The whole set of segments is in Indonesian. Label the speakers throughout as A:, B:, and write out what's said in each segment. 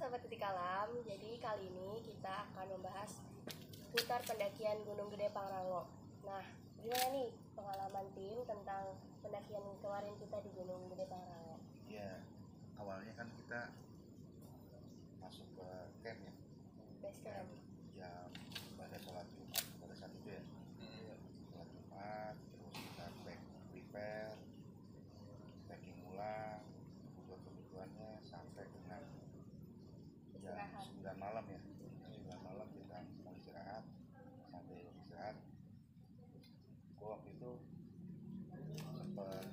A: Sobat Titik Alam, jadi kali ini kita akan membahas putar pendakian Gunung Gede Pangrango. Nah, gimana nih pengalaman tim tentang pendakian kemarin kita di Gunung Gede Pangrango?
B: Iya, awalnya kan kita masuk ke camp ya.
A: Base camp.
B: Jam pada sholat Jumat pada saat itu ya. Sholat Jumat, terus kita prepare, packing ulang, kebutuhannya sampai dengan jam 9 malam ya. 9 malam kita mau istirahat, sampai istirahat. Gue waktu itu sempat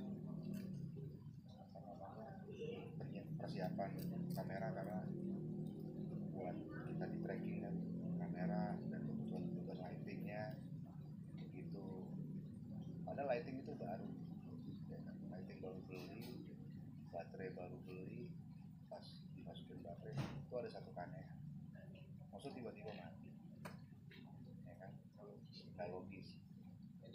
B: persiapan kamera karena buat kita di tracking kan, kamera dan kebutuhan lightingnya begitu. Padahal lighting itu baru ya, lighting baru beli, baterai baru beli. Pas dimasukin baterai itu ada satu kamera, maksud tiba-tiba mati ya kan, nggak logis.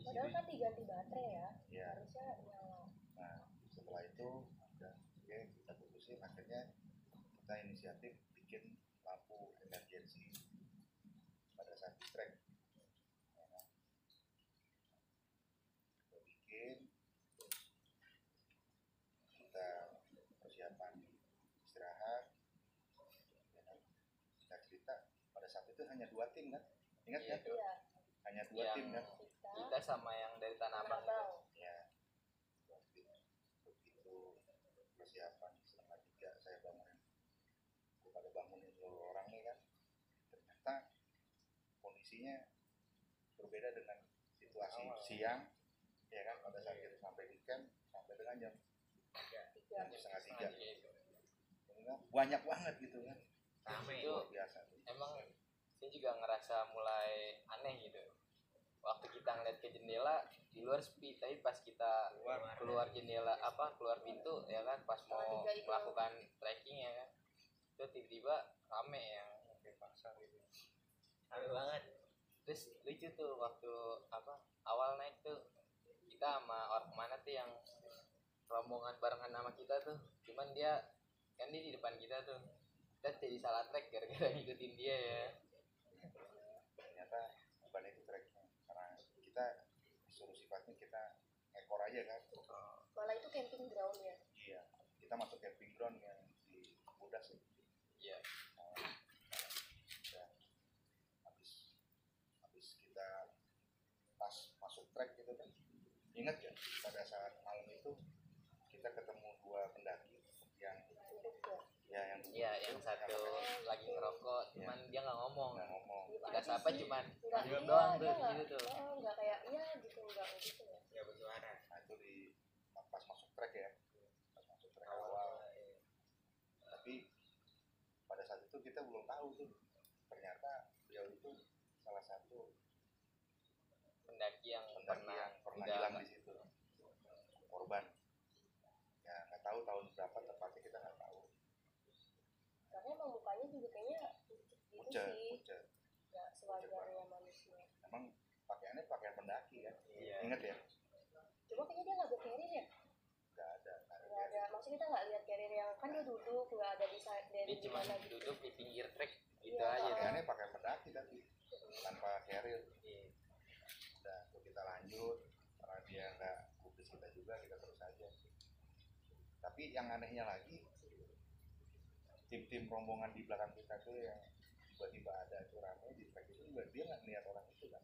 A: Padahal kan diganti baterai
B: ya.
A: Harusnya nyala.
B: Nah setelah itu udah oke, kita putusin, akhirnya kita inisiatif bikin lampu emergency pada saat di trek ya kan? Kita bikin, terus kita persiapan istirahat ya kan? Kita cerita pada saat itu hanya 2 tim kan, ingat ya?
A: Iya.
B: Hanya 2 tim kan,
C: kita sama yang dari Tanah Abang
B: ya. Begitu persiapan setengah 3 saya bangunin, gue pada bangunin seluruh orang nih kan, ternyata kondisinya berbeda dengan situasi siang ya kan. Pada saat kita sampai di camp sampai dengan jam setengah 3 banyak banget gitu kan,
C: ramai
B: luar biasa.
C: Emang saya juga ngerasa mulai aneh gitu waktu kita ngeliat ke jendela di luar sepi, tapi pas kita keluar jendela keluar pintu ya kan, pas mau melakukan trekking ya kan, itu tiba-tiba rame yang kayak pasar gitu, rame banget. Terus lucu tuh waktu awal naik tuh kita sama orang mana tuh yang rombongan barengan sama kita tuh, cuman dia di depan kita tuh, kita jadi salah trek gara-gara ngikutin dia ya.
B: Ternyata bukan itu treknya, karena kita disuruh sifatnya kita ekor aja kan.
A: Malah itu camping ground ya?
B: Iya, kita masuk camping ground yang di Budas ya.
C: Iya.
B: Ya, habis kita pas masuk trek gitu kan, ingat ya pada saat malam itu kita ketemu 2 pendaki yang
C: yang satu lagi ngerokok, cuman dia nggak ngomong. Kita sapa cuman
A: diem
C: doang tuh di situ tuh.
A: Nggak kayak gitu, nggak gitu ya.
C: Nggak bersuara.
B: Nah itu di pas masuk trek ya, pas masuk trek awal. Tapi pada saat itu kita belum tahu tuh, ternyata beliau itu salah satu
C: pendaki yang
B: pernah hilang di situ, korban. Ya nggak tahu tahun berapa tepatnya, kita nggak tahu.
A: Karena emang mukanya juga kayaknya pucat, nggak sewajarnya manusia.
B: Emang pakaiannya pakaian pendaki kan?
C: Iya.
B: Ingat ya?
A: Cuma kayaknya dia nggak bawa carrier ya?
B: Nggak ada.
A: Maksudnya kita nggak lihat carrier yang kan dia duduk, nggak ada di
C: dia cuma duduk di pinggir trek gitu
A: iya,
C: aja.
B: Pakaiannya pakaian pendaki tapi tanpa carrier.
C: Iya.
B: Udah, kita lanjut karena dia nggak kubis kita juga, kita terus aja. Tapi yang anehnya lagi, tim rombongan di belakang kita tuh yang tiba-tiba ada tuh rame di trek itu juga, dia nggak lihat orang itu kan?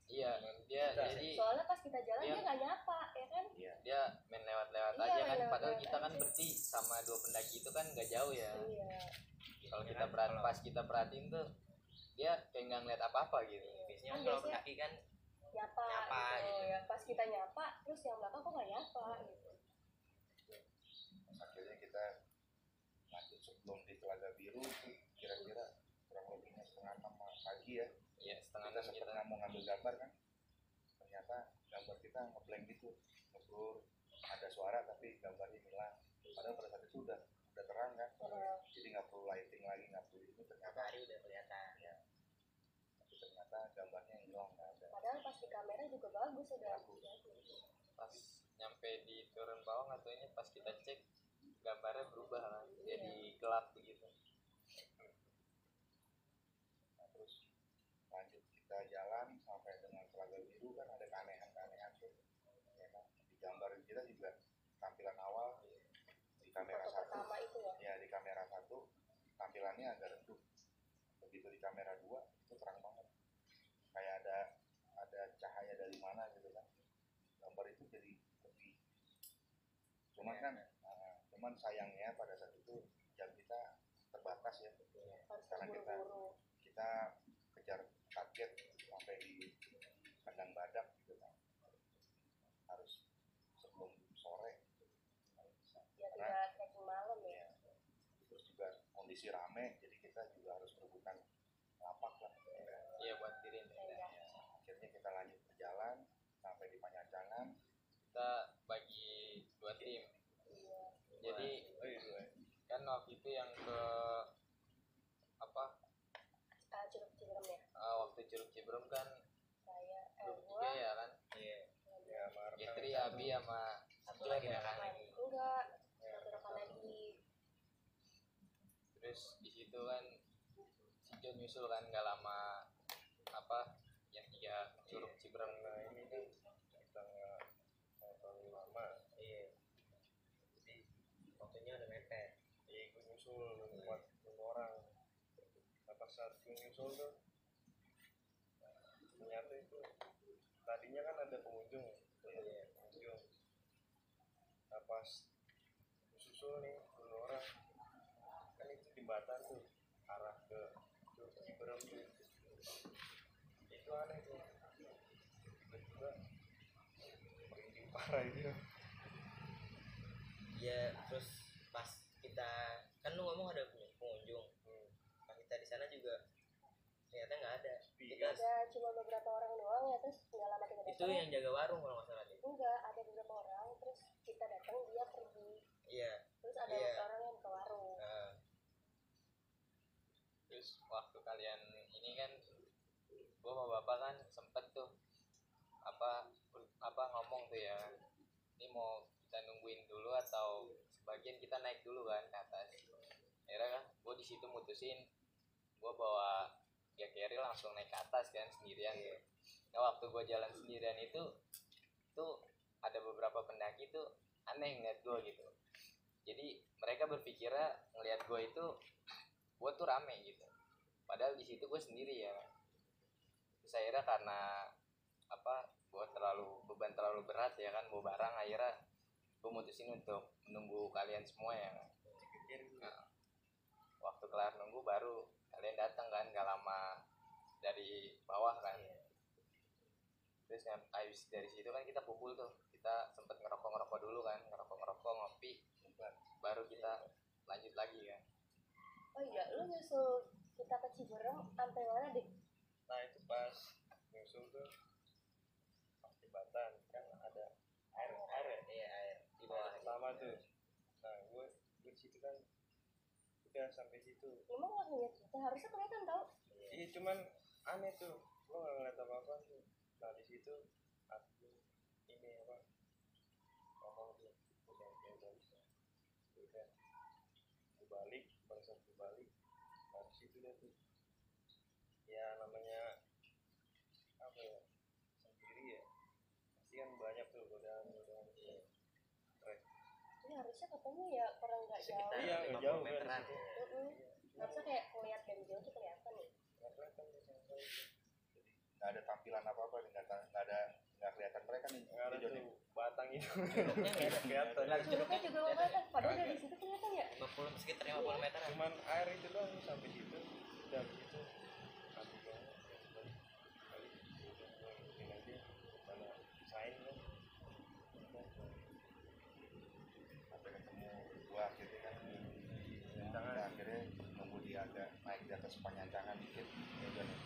C: Iya, dia jadi
A: soalnya pas kita jalan dia nggak nyapa ya kan?
B: Iya.
C: Dia main lewat-lewat aja kan, padahal kita kan berarti sama 2 pendaki itu kan nggak jauh ya.
A: Iya.
C: Kalau kita pas kita perhatiin tuh dia kayak nggak ngeliat apa-apa gitu.
A: Biasanya
C: kalau pendaki kan
A: nyapa gitu. Ya pas kita nyapa terus yang belakang kok nggak nyapa gitu.
B: Akhirnya kita lanjut sebelum di Telaga Biru itu kira-kira kurang lebihnya 5:30 pagi ya.
C: Iya, setengah
B: Kita sempat mau ngambil gambar kan, ternyata gambar kita ngeblank gitu, ngeblur, ada suara tapi gambarnya hilang. Padahal pada saat itu udah terang kan, jadi nggak perlu lighting lagi, nggak perlu itu, ternyata
C: hari udah kelihatan
B: ya. Tapi ternyata gambarnya hilang, nggak ada.
A: Padahal pas di kamera juga bagus udah.
C: Pas nyampe di turun bawah nggak taunya pas kita cek gambarnya berubah kan, jadi gelap begitu.
B: kita jalan sampai dengan Telaga Biru kan ada keanehan-keanehan tuh ya kan? Di gambar kita juga tampilan awal di kamera
A: Foto
B: 1
A: pertama itu ya.
B: ya, di kamera 1 tampilannya agak redup, begitu di kamera 2 itu terang banget, kayak ada cahaya dari mana gitu kan, gambar itu jadi lebih. Cuman kan cuman sayangnya pada saat itu jam kita terbatas ya,
A: Harus
B: karena
A: buru-buru.
B: kita kejar target sampai di kandang badak gitu kan, harus sebelum sore
A: Ya
B: karena
A: tidak trekking malam ya.
B: ya, terus juga kondisi rame, jadi kita juga harus berebutan lapak lah ya.
C: Iya buat tirin ya.
A: Iya.
B: Akhirnya kita lanjut berjalan sampai di Panyacangan.
C: Kita bagi 2 tim.
A: Iya.
C: Jadi kan waktu itu yang ke apa
A: Curug Ciberem ya.
C: waktu Curug Ciberem kan
A: Saya
C: bertiga ya kan. Iya. Fitri, Abi sama satu lagi ya kan.
A: Enggak, satu rekan lagi.
C: Terus di situ kan si John nyusul kan nggak lama apa yang 3 Curug Ciberem.
D: Nah ini kan kita nggak terlalu lama. Iya. Jadi waktunya udah mepet. Iya, gue nyusul buat 5 orang. Nah, pas saat gue nyusul tuh ternyata itu tadinya kan ada pengunjung. Iya, pengunjung. Nah pas susul nih 10 orang kan itu jembatan tuh arah ke Curug Ciberem tuh. Itu aneh tuh, tiba-tiba merinding parah itu.
E: Ya terus pas kita kan lu ngomong ada pengunjung, pas kita di sana juga ternyata nggak ada. Kita
A: Ada cuma beberapa orang doang ya, terus nggak lama kita
E: itu
A: datang.
E: yang jaga warung kalau nggak salah deh.
A: Enggak, ada beberapa orang, terus kita datang dia pergi.
E: Iya.
A: Terus ada
E: Iya.
A: orang yang ke warung.
C: Terus waktu kalian ini kan gua sama bapak kan sempet tuh apa ngomong tuh ya, ini mau kita nungguin dulu atau sebagian kita naik dulu kan ke atas. Akhirnya kan gua di situ mutusin gua bawa ya carry langsung naik ke atas kan sendirian. Nah waktu gua jalan sendirian itu ada beberapa pendaki tuh aneh ngeliat gua gitu. Jadi mereka berpikirnya ngeliat gua itu gua tuh rame gitu. Padahal di situ gua sendiri ya. Terus akhirnya karena gua beban terlalu berat ya kan, bawa barang, akhirnya gua mutusin untuk menunggu kalian semua ya. Nah, waktu kelar nunggu baru kalian datang kan, gak lama dari bawah kan. Terus habis dari situ kan kita kumpul tuh, kita sempet ngerokok dulu kan, ngerokok ngopi, baru kita lanjut lagi kan.
A: Oh iya, lu nyusul kita ke Ciberem sampai mana deh?
D: Nah itu pas nyusul tuh pas jembatan kan ada air
E: Di bawah
D: pertama tuh. Nah gue di situ kan udah sampai situ.
A: Emang nggak ngeliat kita, harusnya kelihatan tau.
D: Iya cuman aneh tuh, lo nggak ngeliat apa-apa tuh. Nah di situ aku ini ngomong tuh udah bisa. Udah gue balik, pada saat gue balik, nah di situ deh tuh. Ya namanya sendiri ya, pasti kan banyak tuh godaan trek.
A: Ini harusnya ketemu ya, orang nggak jauh.
E: sekitar
D: Iya, nggak
E: 50
D: jauh,
E: meteran.
D: kan, di situ.
A: Harusnya kayak ngeliat dari jauh tuh kelihatan nih.
D: Nggak kelihatan tuh sama sekali.
B: Nggak ada tampilan apa-apa, nggak kelihatan mereka nih.
D: Nggak ada
B: Video nih.
D: tuh batang itu.
E: Curugnya nggak ada.
D: Kelihatan.
A: Curugnya juga nggak kelihatan, padahal dari situ kelihatan ya.
E: 50 sekitar 50 meteran.
D: Cuman air itu doang sampai situ. Udah gitu. Aku banget. Kali udah ngikutin aja. Mana sign kan.
B: Sampai ketemu gua akhirnya kan
D: Jangan.
B: akhirnya nunggu dia agak naik di atas Panyacangan dikit ya udah nih.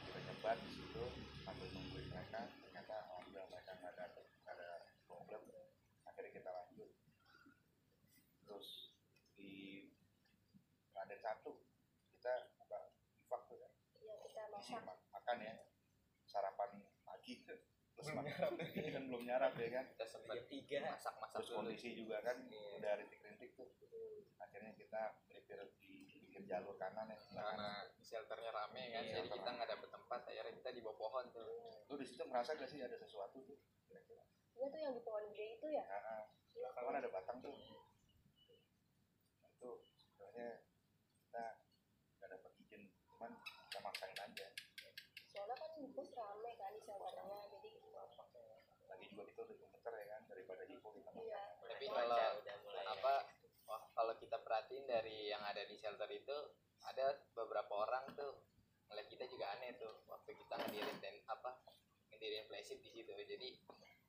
B: Kita nyebat di situ sambil nungguin mereka, ternyata alhamdulillah mereka nggak ada problem. Akhirnya kita lanjut. Terus di Raden 1 kita bivak tuh kan,
A: Iya, kita
B: isi
A: masak.
B: makan ya, sarapan pagi terus makan kan belum nyarap ya kan.
C: Kita sempet
E: Jam 3.
C: masak
B: Terus
C: dulu.
B: kondisi juga kan udah rintik-rintik tuh. Akhirnya kita melipir di pinggir jalur kanan ya,
C: Karena shelternya rame kan,
B: Iya,
C: jadi kita nggak dapet tempat tempat, akhirnya kita di bawah pohon tuh.
B: Lu di situ merasa gak sih ada sesuatu tuh kira-kira?
A: Iya tuh yang di pohon gede itu ya.
B: Nah,
A: Iya.
B: kan ada batang tuh. Nah, itu sebenarnya kita nggak dapat izin, cuman kita maksain aja.
A: Soalnya kan di pos rame kan di shelternya, jadi
B: Lagi juga kita udah gemeter ya kan, daripada di kita
A: iya.
C: Tapi
E: Cuaca
C: kalau
E: udah mulai
C: apa, kalau kita perhatiin dari yang ada di shelter itu, ada beberapa orang tuh ngeliat kita juga aneh tuh waktu kita ngedirin flagship di situ. Jadi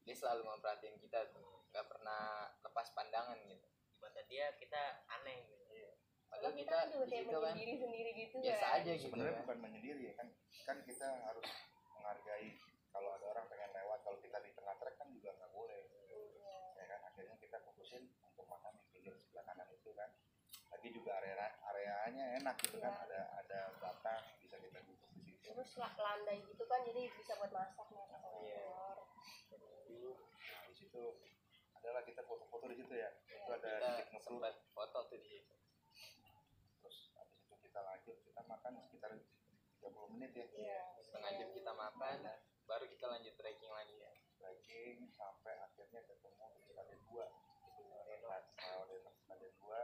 C: dia selalu memperhatiin kita tuh, nggak pernah lepas pandangan gitu.
E: di mata dia kita aneh gitu.
A: Padahal
C: Padahal
A: kita kan juga
C: di
A: kayak
C: situ kan
A: menyendiri sendiri gitu
C: biasa
A: kan.
C: aja gitu
B: sebenarnya
C: kan.
B: bukan menyendiri ya kan, kan kita harus menghargai kalau ada orang pengen lewat, kalau kita di tengah trek kan juga nggak boleh
A: Iya.
B: ya kan. Akhirnya kita putusin untuk makan di pinggir sebelah kanan itu kan, lagi juga areanya enak gitu kan, ada batang bisa kita duduk di situ.
A: Terus landai gitu kan, jadi bisa buat masak nih kalau
E: Iya.
A: keluar.
B: Nah di situ adalah kita foto-foto di situ ya, itu ada
C: Kita
B: dikit ngebrut.
C: sempat foto tuh di situ.
B: Terus habis itu kita lanjut, kita makan sekitar 30 menit ya,
A: Iya.
C: Setengah jam kita makan, baru kita lanjut trekking lagi ya.
B: trekking sampai akhirnya ketemu di stadion 2. Stadion 2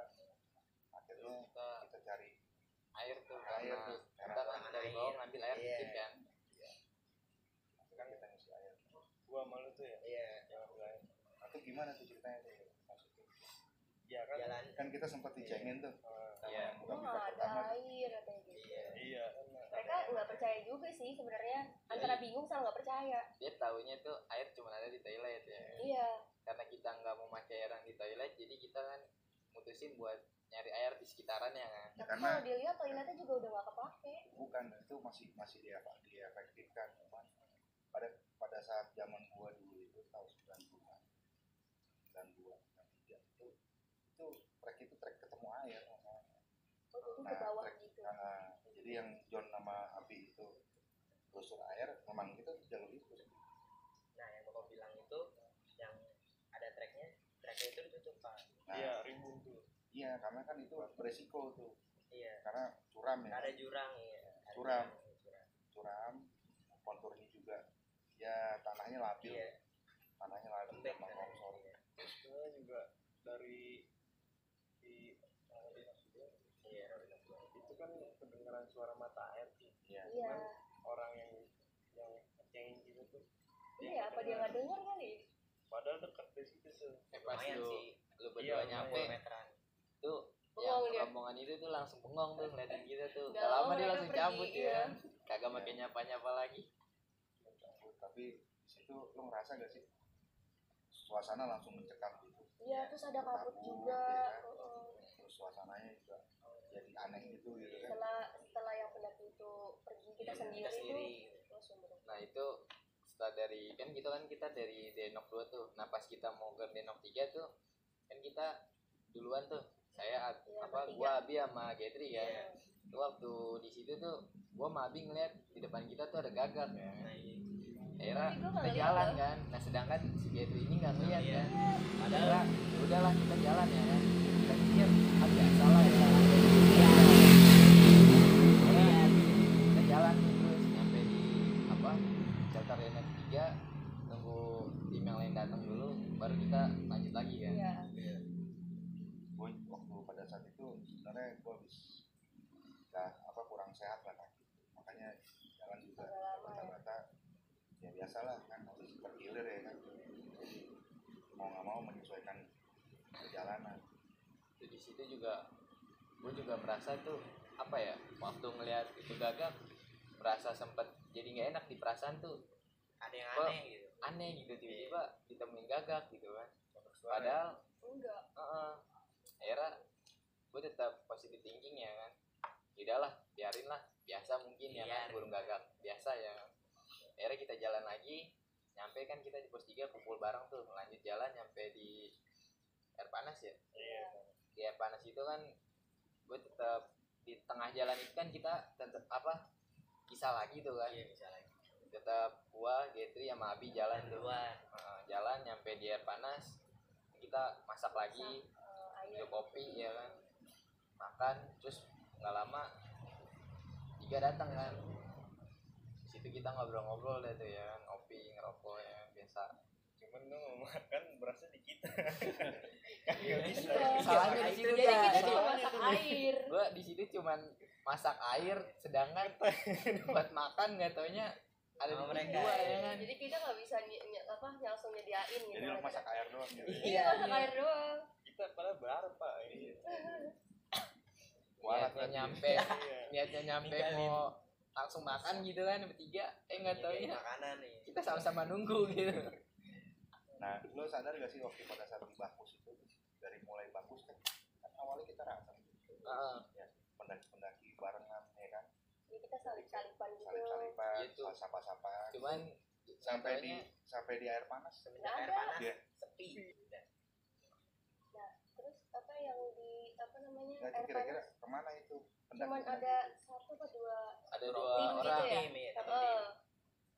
B: akhirnya kita cari
C: Air tuh
B: air
C: karena
B: tuh,
C: kita kan dari bawah ngambil air
E: Iya.
C: dikit kan.
B: kan kita ngisi air.
D: Gua malu tuh ya
E: Iya,
D: yang lain.
B: Nah, itu gimana tuh ceritanya tuh maksudnya?
D: Ya kan.
E: jalan
B: Kan kita sempat dicengin tuh sama
C: Iya.
B: yang buka
A: Oh,
B: buka
A: ada
B: pertama tuh.
A: air katanya gitu.
E: iya
D: Iya.
A: Mereka nggak percaya juga sih sebenarnya, antara bingung sama nggak percaya.
C: Dia taunya tuh air cuma ada di toilet ya.
A: Iya.
C: Karena kita nggak mau pakai air yang di toilet, jadi kita kan mutusin buat nyari air di sekitarannya kan.
B: Ya,
A: Tapi
B: karena
A: kalau dilihat toiletnya juga udah nggak kepake.
B: bukan itu masih diefektifkan, cuman pada saat zaman gua dulu itu tahun 90-an 92 93 itu trek ketemu air masalahnya.
A: Oh, jadi ke bawah gitu.
B: Jadi yang John sama Abi itu brosur air memang itu jalur itu.
E: nah yang bapak bilang itu yang ada treknya itu ditutup pak.
B: Nah,
D: Iya, rimbun tuh.
B: iya karena kan itu beresiko tuh,
E: Iya,
B: karena curam ya,
E: ada jurang ya. Ada
B: Curam.
E: jurang.
B: curam, konturnya juga ya tanahnya labil,
E: Iya,
B: tanahnya labil
E: lembek
B: sama
E: kan.
B: longsor.
E: Iya.
D: Sebenarnya juga dari
E: Iya.
D: itu kan kedengaran suara mata air tuh.
B: Iya.
A: Iya.
D: Orang yang ngecengin gitu tuh.
A: Iya, apa dia nggak dengar kali?
D: Padahal dekat dari situ tuh.
C: Pas
E: Lumayan
C: lu
E: sih.
C: lu berdua
D: Iya,
C: nyampe
E: Meteran.
C: tuh
A: Bengong
C: yang
A: dia.
C: rombongan itu tuh langsung bengong tuh ngeliatin kita tuh.
A: Udah
C: Gak
A: lama
C: lama dia
A: mereka
C: langsung
A: pergi,
C: cabut
A: iya.
C: ya. Kagak pakai nyapa-nyapa lagi.
B: Tapi di situ lo ngerasa gak sih suasana langsung mencekam gitu?
A: Iya, terus ada kabut juga.
B: ya kan?
A: Heeh.
B: Terus suasananya juga jadi aneh gitu kan?
A: Setelah yang pendaki itu pergi, kita sendiri
E: Kita sendiri.
A: tuh langsung berubah.
C: Nah itu setelah dari kita dari Denok 2 tuh. Nah pas kita mau ke Denok 3 tuh kan kita duluan tuh. Saya
A: Iya,
C: gua
A: bertiga.
C: Abi sama Getri kan.
A: Iya.
C: Itu waktu di situ tuh gua sama Abi ngeliat di depan kita tuh ada gagak ya.
E: Nah, iya.
C: Akhirnya
A: Tapi gua
C: kita
A: nggak lihat
C: jalan
A: loh.
C: kan. Nah sedangkan si Getri ini nggak ngeliat
E: Iya.
C: kan. Padahal ya udahlah kita jalan ya kan. Kita pikir biasa lah ya. Akhirnya kita jalan nih terus nyampe di shelter Denok 3, nunggu tim yang lain datang dulu baru kita lanjut lagi kan.
A: Iya.
B: Gue waktu pada saat itu sebenarnya gue habis kurang sehat lah kan, makanya jalan juga
A: Agak lama ya.
B: bata-bata ya biasalah kan, habis bergilir ya kan, mau nggak mau menyesuaikan perjalanan.
C: Di situ juga gue juga merasa tuh waktu ngelihat itu gagak merasa sempet jadi nggak enak di perasaan tuh,
E: Ada yang
C: Kok
E: aneh gitu.
C: aneh gitu tiba-tiba ditemuin gagak gitu kan.
E: Suara.
C: Padahal
A: Enggak.
C: akhirnya gue tetap positive thinking ya kan, tidaklah biarin lah, biasa mungkin ya kan,
E: Biarin.
C: burung gagak biasa ya. Akhirnya kita jalan lagi, nyampe kan kita di pos 3 kumpul bareng tuh, lanjut jalan nyampe di air panas ya.
D: Iya.
C: Di air panas itu kan gue tetap di tengah jalan itu kan kita tetap kisah lagi tuh kan.
E: Iya, misalnya.
C: Tetap gua, Getri sama Abi jalan tuh.
E: Duluan.
C: Jalan nyampe di air panas, kita masak lagi,
A: Air.
C: minum kopi ya kan, makan, terus nggak lama 3 datang kan. Di situ kita ngobrol-ngobrol deh tuh ya, ngopi, ngerokok ya biasa.
D: Cuman lu mau makan berasnya di kita. Kagak bisa.
C: Salahnya di situ
A: Jadi
C: dah.
A: kita cuma masak air.
C: Gua di situ cuman masak air, sedangkan buat makan nggak taunya ada di
E: Mereka.
C: dua ya kan.
A: Jadi kita nggak bisa langsung nyediain gitu.
B: Jadi lu masak air doang gitu.
A: Iya, masak air doang.
D: Kita padahal berapa ini?
B: Kualat
C: Niatnya
B: lagi.
C: nyampe,
D: Iya.
C: niatnya nyampe
E: Ninggalin.
C: mau langsung makan gitu kan bertiga, nggak taunya
E: makanan nih.
C: kita sama-sama nunggu gitu.
B: Nah, lo sadar gak sih waktu pada saat di Bakus itu, dari mulai Bakus kan awalnya kita rasa
C: Heeh.
B: ya, pendaki-pendaki barengan ya kan,
A: Jadi kita salip-salipan gitu.
B: salip-salipan,
C: Gitu.
B: sapa-sapaan,
C: Cuman
B: sampai di air panas.
E: Semenjak
A: Nggak
E: air
A: ada.
E: panas
B: Iya.
E: sepi. Udah.
A: Nah, terus apa yang di apa namanya
B: Nah, itu
A: air
B: kira-kira
A: panas?
B: kemana itu?
A: Cuman ada satu atau dua.
C: ada
A: Tim
C: dua
A: gitu
C: orang
A: ya?
E: Tim, iya, satu
A: Heeh.
E: tim.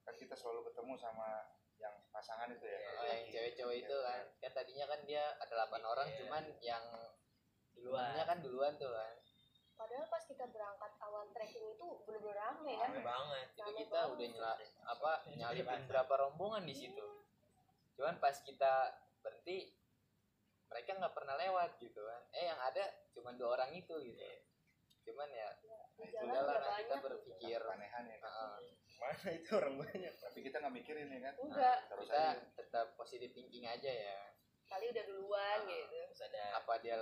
B: Kan kita selalu ketemu sama yang pasangan itu ya.
C: yang cewek-cewek itu kan. Kan tadinya kan dia ada 8 orang,
E: Iya.
C: cuman yang
E: Duluan.
C: duluannya kan duluan tuh kan.
A: Padahal pas kita berangkat awal trekking itu bener-bener rame ya.
E: Rame banget.
C: Itu
A: Rame
C: kita
A: banget.
C: udah nyalipin berapa rombongan di situ. Cuman pas kita berhenti mereka nggak pernah lewat gitu kan. Yang ada cuma 2 orang itu gitu. Cuman ya
A: Di
B: itu
A: jalan
C: udah
A: udah
C: lah kita
A: banyak.
C: berpikir
B: Keanehan ya kan.
C: heeh,
D: Mana itu orang banyak.
B: Tapi kita nggak mikirin ya kan.
A: Enggak,
B: Terus
C: kita
B: aja.
C: tetap positive thinking aja ya.
A: kali udah duluan gitu.
E: Terus ada
C: Apa dia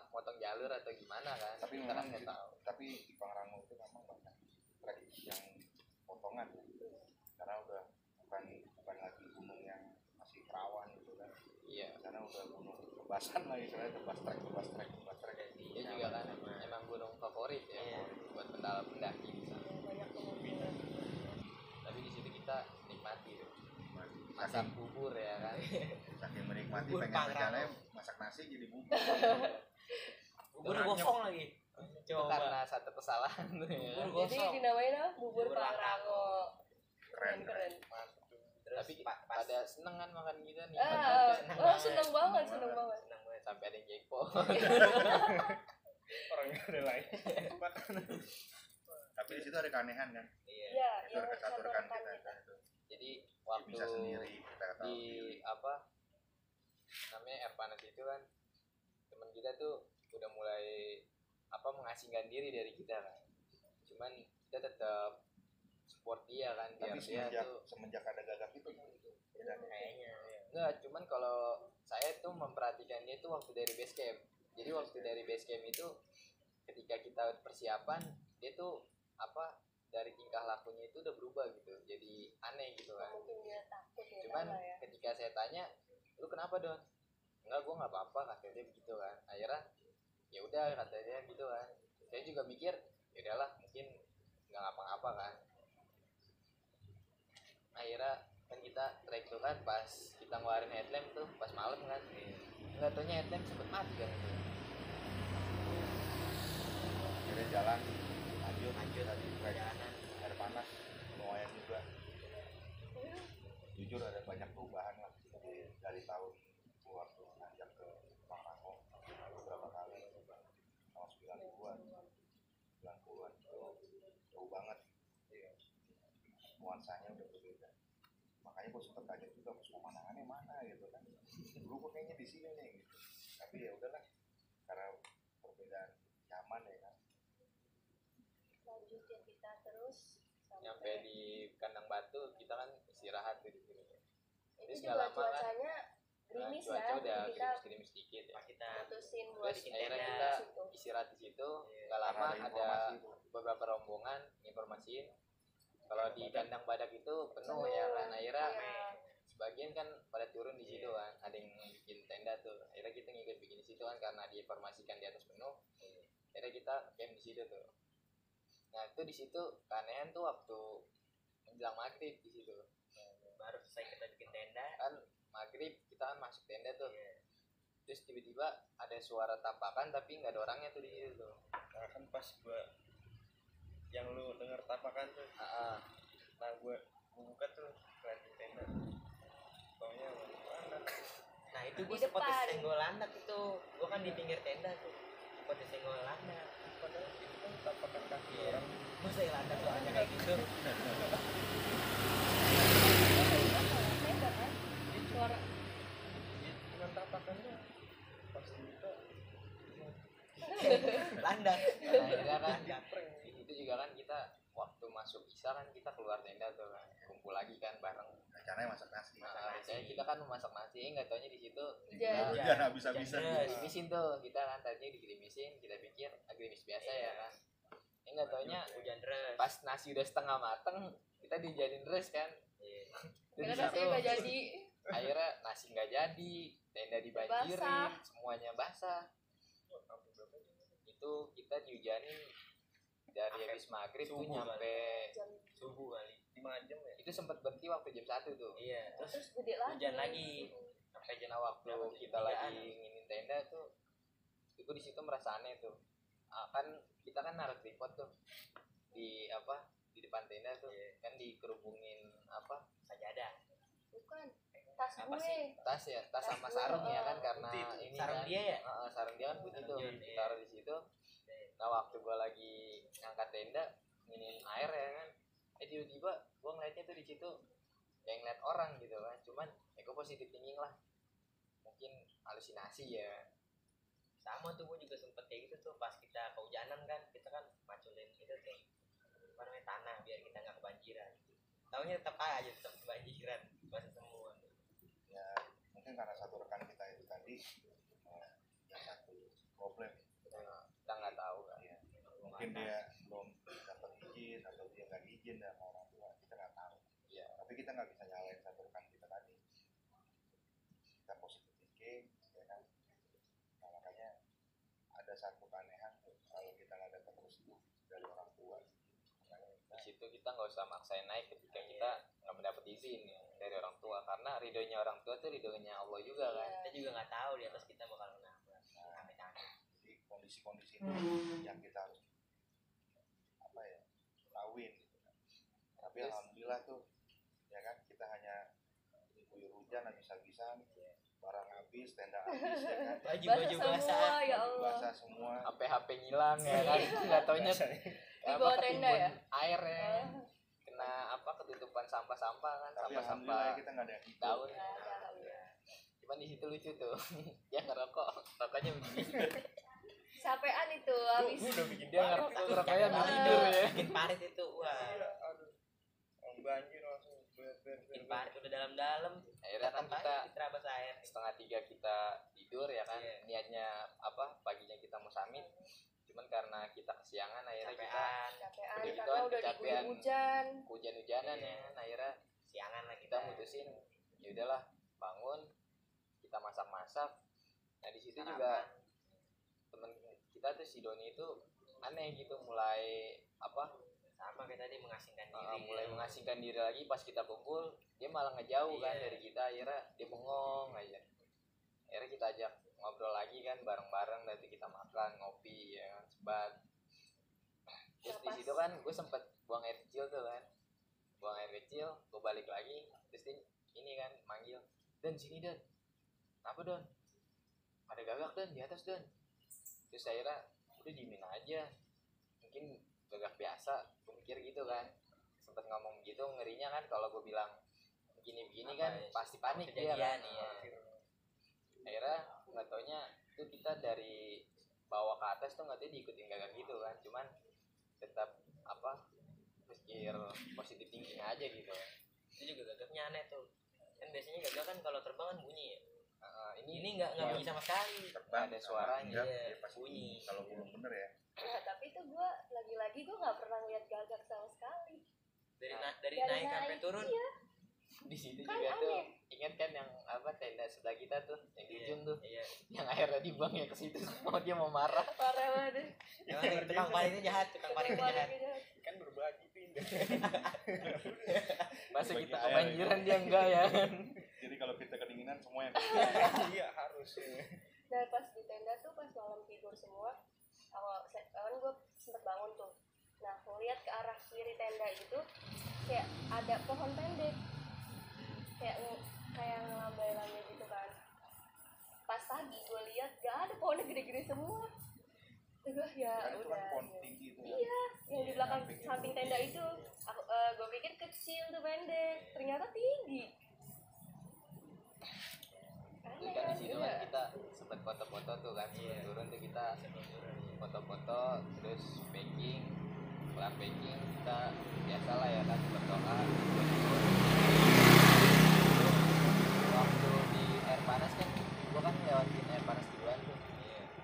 C: motong jalur atau gimana kan?
B: Tapi
C: Kita kan
B: memang
C: nggak tahu.
B: tapi di Pangrango itu memang banyak trek yang potongan ya. Karena udah bukan lagi gunung yang masih perawan gitu kan.
C: Iya.
B: Karena udah gunung tebasan lah istilahnya, tebas trek.
C: Dia juga kan emang gunung favorit ya
E: Iya.
C: buat pendaki di sana.
A: Banyak kemungkinan.
C: Tapi di situ kita nikmati tuh. Masak bubur ya kan.
B: Saking menikmati
E: Bubur
B: pengen
E: Pangrango.
B: rencananya masak nasi jadi bubur.
E: bubur gosong lagi.
C: Itu
E: Coba.
C: karena satu kesalahan tuh ya.
E: Bubur
A: Jadi
E: gosong.
A: dinamain apa? Bubur
E: Bubur
A: Pangrango.
B: Keren.
A: Keren.
E: Terus
C: Tapi
E: pas
C: pada seneng kan makan kita nih.
A: Seneng banget, seneng banget.
E: senang banget.
C: Sampai ada yang jackpot.
D: Orang nggak ada lain.
B: Tapi di situ ada keanehan kan.
E: Iya.
A: Iya,
B: Itu
A: yang
B: satu
A: satu
B: rekan
A: rekan
B: kita
A: kita.
B: kan itu.
C: Jadi waktu
B: Bisa sendiri kita ketahui
C: di
B: sendiri.
C: namanya air panas itu kan teman kita tuh udah mulai mengasingkan diri dari kita kan. Cuman kita tetap support dia kan biar
B: Tapi
C: dia tuh
B: semenjak ada gagap itu bedanya.
E: Kayaknya. Iya.
C: enggak, cuman kalau saya tuh memperhatikan dia tuh waktu dari base camp. Jadi waktu dari base camp itu ketika kita persiapan dia tuh dari tingkah lakunya itu udah berubah gitu. Jadi aneh gitu kan.
A: Mungkin dia takut ya.
C: Cuman
A: sama ya.
C: ketika saya tanya, "Lu kenapa, Don?" "Enggak, gua enggak apa-apa," kata dia begitu kan. Akhirnya ya udah kata dia gitu kan. Saya juga mikir, ya udahlah mungkin enggak ngapa-ngapa kan. Akhirnya kan kita trek tuh kan pas kita ngeluarin headlamp tuh pas malam kan. Enggak taunya headlamp sempet mati kan itu.
B: Akhirnya jalan
E: Lanjut
B: tadi trek
E: perjalanan.
B: air panas lumayan juga. Jujur ada banyak perubahan lah dari tahun itu waktu ngajak ke Pangrango beberapa kali tahun 90-an 90-an itu jauh banget nuansanya udah berbeda. Makanya gue sempet kaget juga pas pemandangannya mana gitu kan. Dulu gue kayaknya di sini nih gitu. Tapi ya udahlah karena perbedaan zaman ya kan.
A: Lanjut ya kita terus
C: Nyampe di kandang batu kita kan istirahat gitu.
A: itu
C: Terus
A: juga
C: nggak lama kan,
A: cuacanya gerimis
C: cuaca
A: ya.
C: udah
A: Jadi kita
C: gerimis dikit ya.
E: Pas kita
A: mutusin buat
C: Terus
E: bikin
C: akhirnya
E: tenda
C: kita
A: di situ.
C: istirahat di situ.
E: Iya.
C: Gak lama
B: Karena
C: ada
B: informasi itu.
C: beberapa rombongan informasiin kalau di kandang badak itu penuh ya kan. Akhirnya
A: Iya.
C: sebagian kan pada turun di situ kan, ada yang bikin tenda tuh. Akhirnya kita ngikut bikin di situ kan karena diinformasikan di atas penuh. Akhirnya kita camp di situ tuh. Nah itu di situ keanehan tuh waktu menjelang maghrib di situ.
E: baru selesai kita bikin tenda.
C: Kan maghrib kita kan masuk tenda tuh. Terus tiba-tiba ada suara tapakan tapi nggak ada orangnya tuh di situ tuh.
D: Nah kan pas gua yang lu denger tapakan tuh,
C: Ah,
D: nah gua buka tuh ngeliatin tenda. Taunya mana?
E: Nah itu
A: Di
E: gue sempat
A: depan.
E: disenggol landak itu. Gue kan di pinggir tenda tuh. Sempat disenggol landak.
D: Padahal kan tapakan kaki
E: Iya.
D: orang
E: Masa yang landas soalnya kayak gitu.
A: Tenda kan suara
D: dengan tapakannya pasti kita
E: Landas.
C: Nah, akhirnya kan
D: prank.
C: di situ juga kan kita waktu masuk Isya kan kita keluar tenda tuh kan, kumpul lagi kan bareng.
B: rencananya masak nasi.
C: Nah, biasanya kita kan masak nasi, nggak taunya di situ
A: Hujan.
B: Hujan habis-habisan.
E: Hujan.
C: digerimesin tuh, kita kan tadinya digerimesin, kita pikir gerimis biasa ya kan. Nggak taunya
E: Hujan deras.
C: pas nasi udah setengah mateng kita dijanin res kan.
E: Iya.
C: Dari
A: Karena nasinya
C: situ
A: nggak jadi.
C: akhirnya nasi nggak jadi, tenda dibanjirin,
A: Basah.
C: semuanya basah. Itu kita dihujanin dari habis maghrib tuh
E: Subuh
C: nyampe
A: Jam
E: Subuh kali.
D: 5 jam ya.
C: itu sempat berhenti waktu jam 1 tuh.
E: Iya. Terus
A: terus gede lagi.
E: hujan lagi. Sampai jam
C: Nah waktu
E: berapa tuh?
C: kita
E: Jam
C: lagi
E: 3-an.
C: nginin tenda tuh, itu di situ merasa aneh tuh. Kan kita kan naruh tripod tuh di apa di depan tenda tuh, kan dikerubungin apa
E: Sajadah.
A: Bukan tas
E: Apa
A: gue.
E: sih?
C: tas ya, tas
A: Tas
C: sama
A: gue,
C: sarung ya kan,
A: oh.
C: karena
D: Putih.
C: ini
E: Sarung
C: kan
E: dia ya?
C: sarung dia kan putih tuh,
E: Sarung dia.
C: taruh di situ. Nah waktu gua lagi ngangkat tenda nginin air ya kan, tiba-tiba gua ngeliatnya tuh di situ kayak ngeliat orang gitu kan, cuman gua positif thinking lah, mungkin halusinasi ya.
E: Sama tuh gue juga sempet kayak gitu tuh pas kita kehujanan kan, kita kan maculin itu tuh apa namanya tanah biar kita nggak kebanjiran. Taunya tetap aja tetap kebanjiran, basah semua.
B: Ya mungkin karena satu rekan kita itu tadi yang satu problem.
C: Kita nggak tahu kan.
B: Ya, mungkin dia belum dapat izin atau dia nggak izin sama orang tua, kita nggak tahu.
C: Iya.
B: Tapi kita nggak bisa nyalain satu rekan kita tadi. Kita positive thinking, ya kan. Nah, makanya ada satu keanehan tuh kalau kita nggak dapat restu dari orang tua. Makanya
C: Di situ kita nggak usah maksain naik ketika kita nggak mendapat izin ya, dari orang tua, karena ridhonya orang tua tuh ridhonya Allah juga kan.
E: Kita juga nggak tahu di atas kita bakal kenapa. Amit-amit.
B: jadi kondisi-kondisi itu yang kita harus apa ya lawin gitu kan. Tapi
C: Terus-
B: alhamdulillah tuh ya kan kita hanya diguyur hujan habis-habisan, barang habis, tenda habis ya kan,
E: Baju-baju
A: Basah
E: basah.
A: semua, ya Allah.
B: basah semua.
C: HP ngilang ya kan, nggak taunya
A: Di bawah tenda ya?
C: air ya,
A: Oh.
C: kena apa ketutupan sampah-sampah kan,
B: Tapi alhamdulillah
C: sampah-sampah
B: ya kita nggak ada yang hidup.
C: daun.
A: Nggak ada, alhamdulillah.
C: Cuman di situ lucu tuh, dia ngerokok, rokoknya begini.
A: Capean itu habis.
D: Gue udah bikin
C: Dia
D: parit
C: ngerokok,
D: itu.
C: rokoknya
E: Jangan
C: tidur ya.
E: Bikin parit itu, wah.
D: Iya, aduh. Orang banjir langsung ber.
E: Bikin parit udah dalam-dalam.
C: Akhirnya kan kita
E: terabas air.
C: 2:30 kita tidur ya kan,
E: Iya.
C: niatnya apa paginya kita mau summit, cuman karena kita kesiangan akhirnya kita
E: Capean.
A: Capean
C: Udah gitu
A: karena
C: kan,
A: udah
C: kecapean.
A: diguyur hujan.
C: hujan-hujanan
E: Iya.
C: ya kan, akhirnya
E: Siangan lah
C: kita mutusin ya udahlah bangun, kita masak-masak. Nah di situ juga temen kita tuh si Doni itu aneh gitu, mulai apa
E: sama kayak tadi mengasingkan diri.
C: mulai mengasingkan diri lagi. Pas kita kumpul dia malah ngejauh kan
E: Iya.
C: dari kita, akhirnya dia bengong aja. Akhirnya kita ajak ngobrol lagi kan bareng-bareng, nanti kita makan ngopi ya kan, sebat. Terus di
A: Pas-
C: situ kan gue sempet buang air kecil tuh kan, buang air kecil, gue balik lagi, terus dia ini kan manggil, Dan sini Dan, apa Don? Ada gagak Dan di atas Dan. Terus akhirnya udah diemin aja, mungkin gagak biasa, gue mikir gitu kan. Sempet ngomong gitu, ngerinya kan kalau gue bilang begini-begini kan
E: Apa ya,
C: pasti panik dia kan.
E: kejadian, iya.
C: Akhirnya nggak taunya itu kita dari bawah ke atas tuh nggak tahu diikutin gagak gitu kan, cuman tetap apa pikir positif thinking aja gitu.
E: Itu juga gagaknya aneh tuh. Kan biasanya gagak kan kalau terbang kan bunyi ya.
C: Ini
E: Ini nggak
C: ya,
E: bunyi sama sekali.
B: Terbang
C: ada
B: sama
C: suaranya,
B: enggak,
E: iya,
B: ya pasti
E: bunyi.
B: kalau belum bener ya.
A: Nah, tapi itu gue lagi-lagi gue nggak pernah lihat gagak sama sekali.
E: Dari
C: Nah,
E: dari
A: Dari
E: naik sampai turun.
A: Iya,
C: di situ
A: kan
C: juga tuh
A: aneh.
C: ingat kan yang apa tenda sebelah kita tuh yang di ujung tuh,
E: Iya.
C: yang akhirnya dibuang ya ke situ, mau dia mau marah.
A: Parah banget.
E: Emang tukang paritnya jahat, tukang paritnya jahat.
D: Kan berbagi pindah.
C: Masa
B: Bagi
C: kita
B: air.
C: kebanjiran dia enggak ya kan.
B: Jadi kalau kita kedinginan semua yang
D: Iya harus.
A: Nah pas di tenda tuh pas malam tidur semua, awal gue sempet bangun tuh. Nah ngeliat ke arah kiri tenda itu kayak ada pohon pendek, kayak ngelambai-lambai gitu kan. Pas pagi gue lihat gak ada pohonnya, gede-gede semua. Ya
B: Kan itu kan
A: udah.
B: pohon tinggi itu.
A: Iya, yang di belakang
B: Samping itu.
A: samping tenda itu. Gue pikir kecil tuh pendek, ternyata tinggi.
C: Jadi kan di situ kan kita sempat foto-foto tuh kan, sebelum turun tuh kita foto-foto, terus packing, kelar packing kita biasalah ya kan berdoa. Waktu di air panas kan, gua kan lewatin air panas duluan tuh.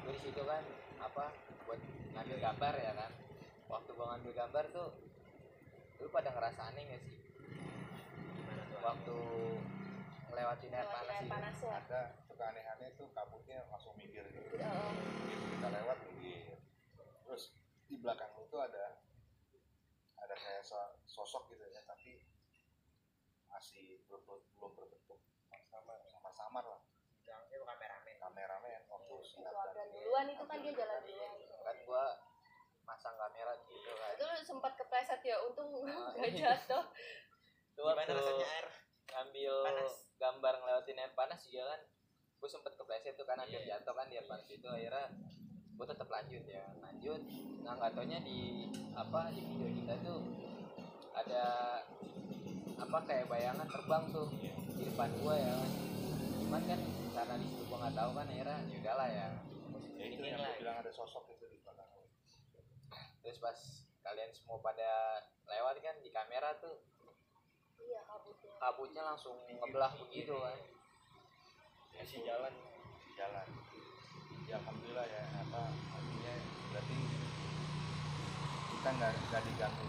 C: Gua di situ kan apa buat ngambil gambar ya kan. Waktu gua ngambil gambar tuh, lu pada ngerasa aneh gak sih?
E: Gimana tuh?
C: Waktu ngelewatin air panas
A: Air
C: itu.
A: panasnya.
B: Ada suka aneh-aneh tuh kabutnya langsung minggir gitu.
A: Oh.
B: Kita lewat minggir. Terus di belakang lu tuh ada kayak sosok gitu ya, tapi masih belum berbentuk samar lah.
E: Bilangnya bukan
B: Kameramen waktu siap
A: Keluarga
B: dan
A: duluan itu kan dia jalan duluan.
C: Kan gua masang kamera gitu kan.
A: Itu sempat kepleset ya, untung gak jatuh.
C: Itu
E: Gimana
C: waktu
E: rasanya air
C: ngambil
E: panas?
C: gambar ngelewatin air panas juga kan, gue sempet kepleset tuh kan, hampir jatuh kan di air panas itu. Akhirnya gue tetap lanjut. Nah nggak taunya di video kita tuh ada kayak bayangan terbang tuh di depan gue ya kan. Cuman kan karena di situ gue nggak tahu kan, akhirnya ya udahlah ya.
B: ya itu yang gue bilang ada sosok itu di belakang lu.
C: Terus pas kalian semua pada lewat kan di kamera tuh,
A: Iya, kabutnya.
C: kabutnya langsung ngebelah begitu kan.
D: Masih jalan.
B: Ya alhamdulillah ya, artinya berarti kita nggak diganggu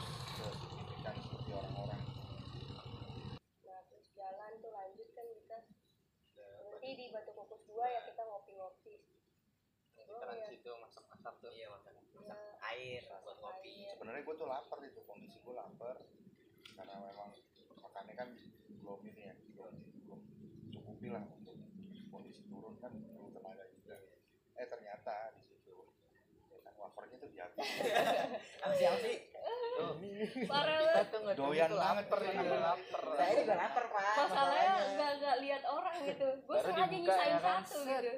B: signifikan seperti orang-orang.
A: Nah, terus jalan tuh lanjut kan kita. Berarti di Batu Kukus 2 ya kita ngopi-ngopi.
C: Kita kan di situ masak-masak tuh.
E: Iya, masak air buat ngopi.
B: Sebenarnya gue tuh lapar itu, kondisi gue lapar karena memang makannya kan belum ini ya, belum cukupi lah untuk kondisi turun kan, perlu tenaga juga. Ternyata di situ ya kan wafernya tuh dihabis.
E: Apa sih?
C: Tuh,
A: Parah
C: kita
A: banget.
C: tuh nggak
B: Doyan banget,
C: lapar.
E: Saya juga lapar, Pak.
A: Masalahnya nggak lihat orang gitu. Gue
C: Baru
A: sengaja
C: dibuka,
A: nyisain
C: ya kan?
A: satu gitu.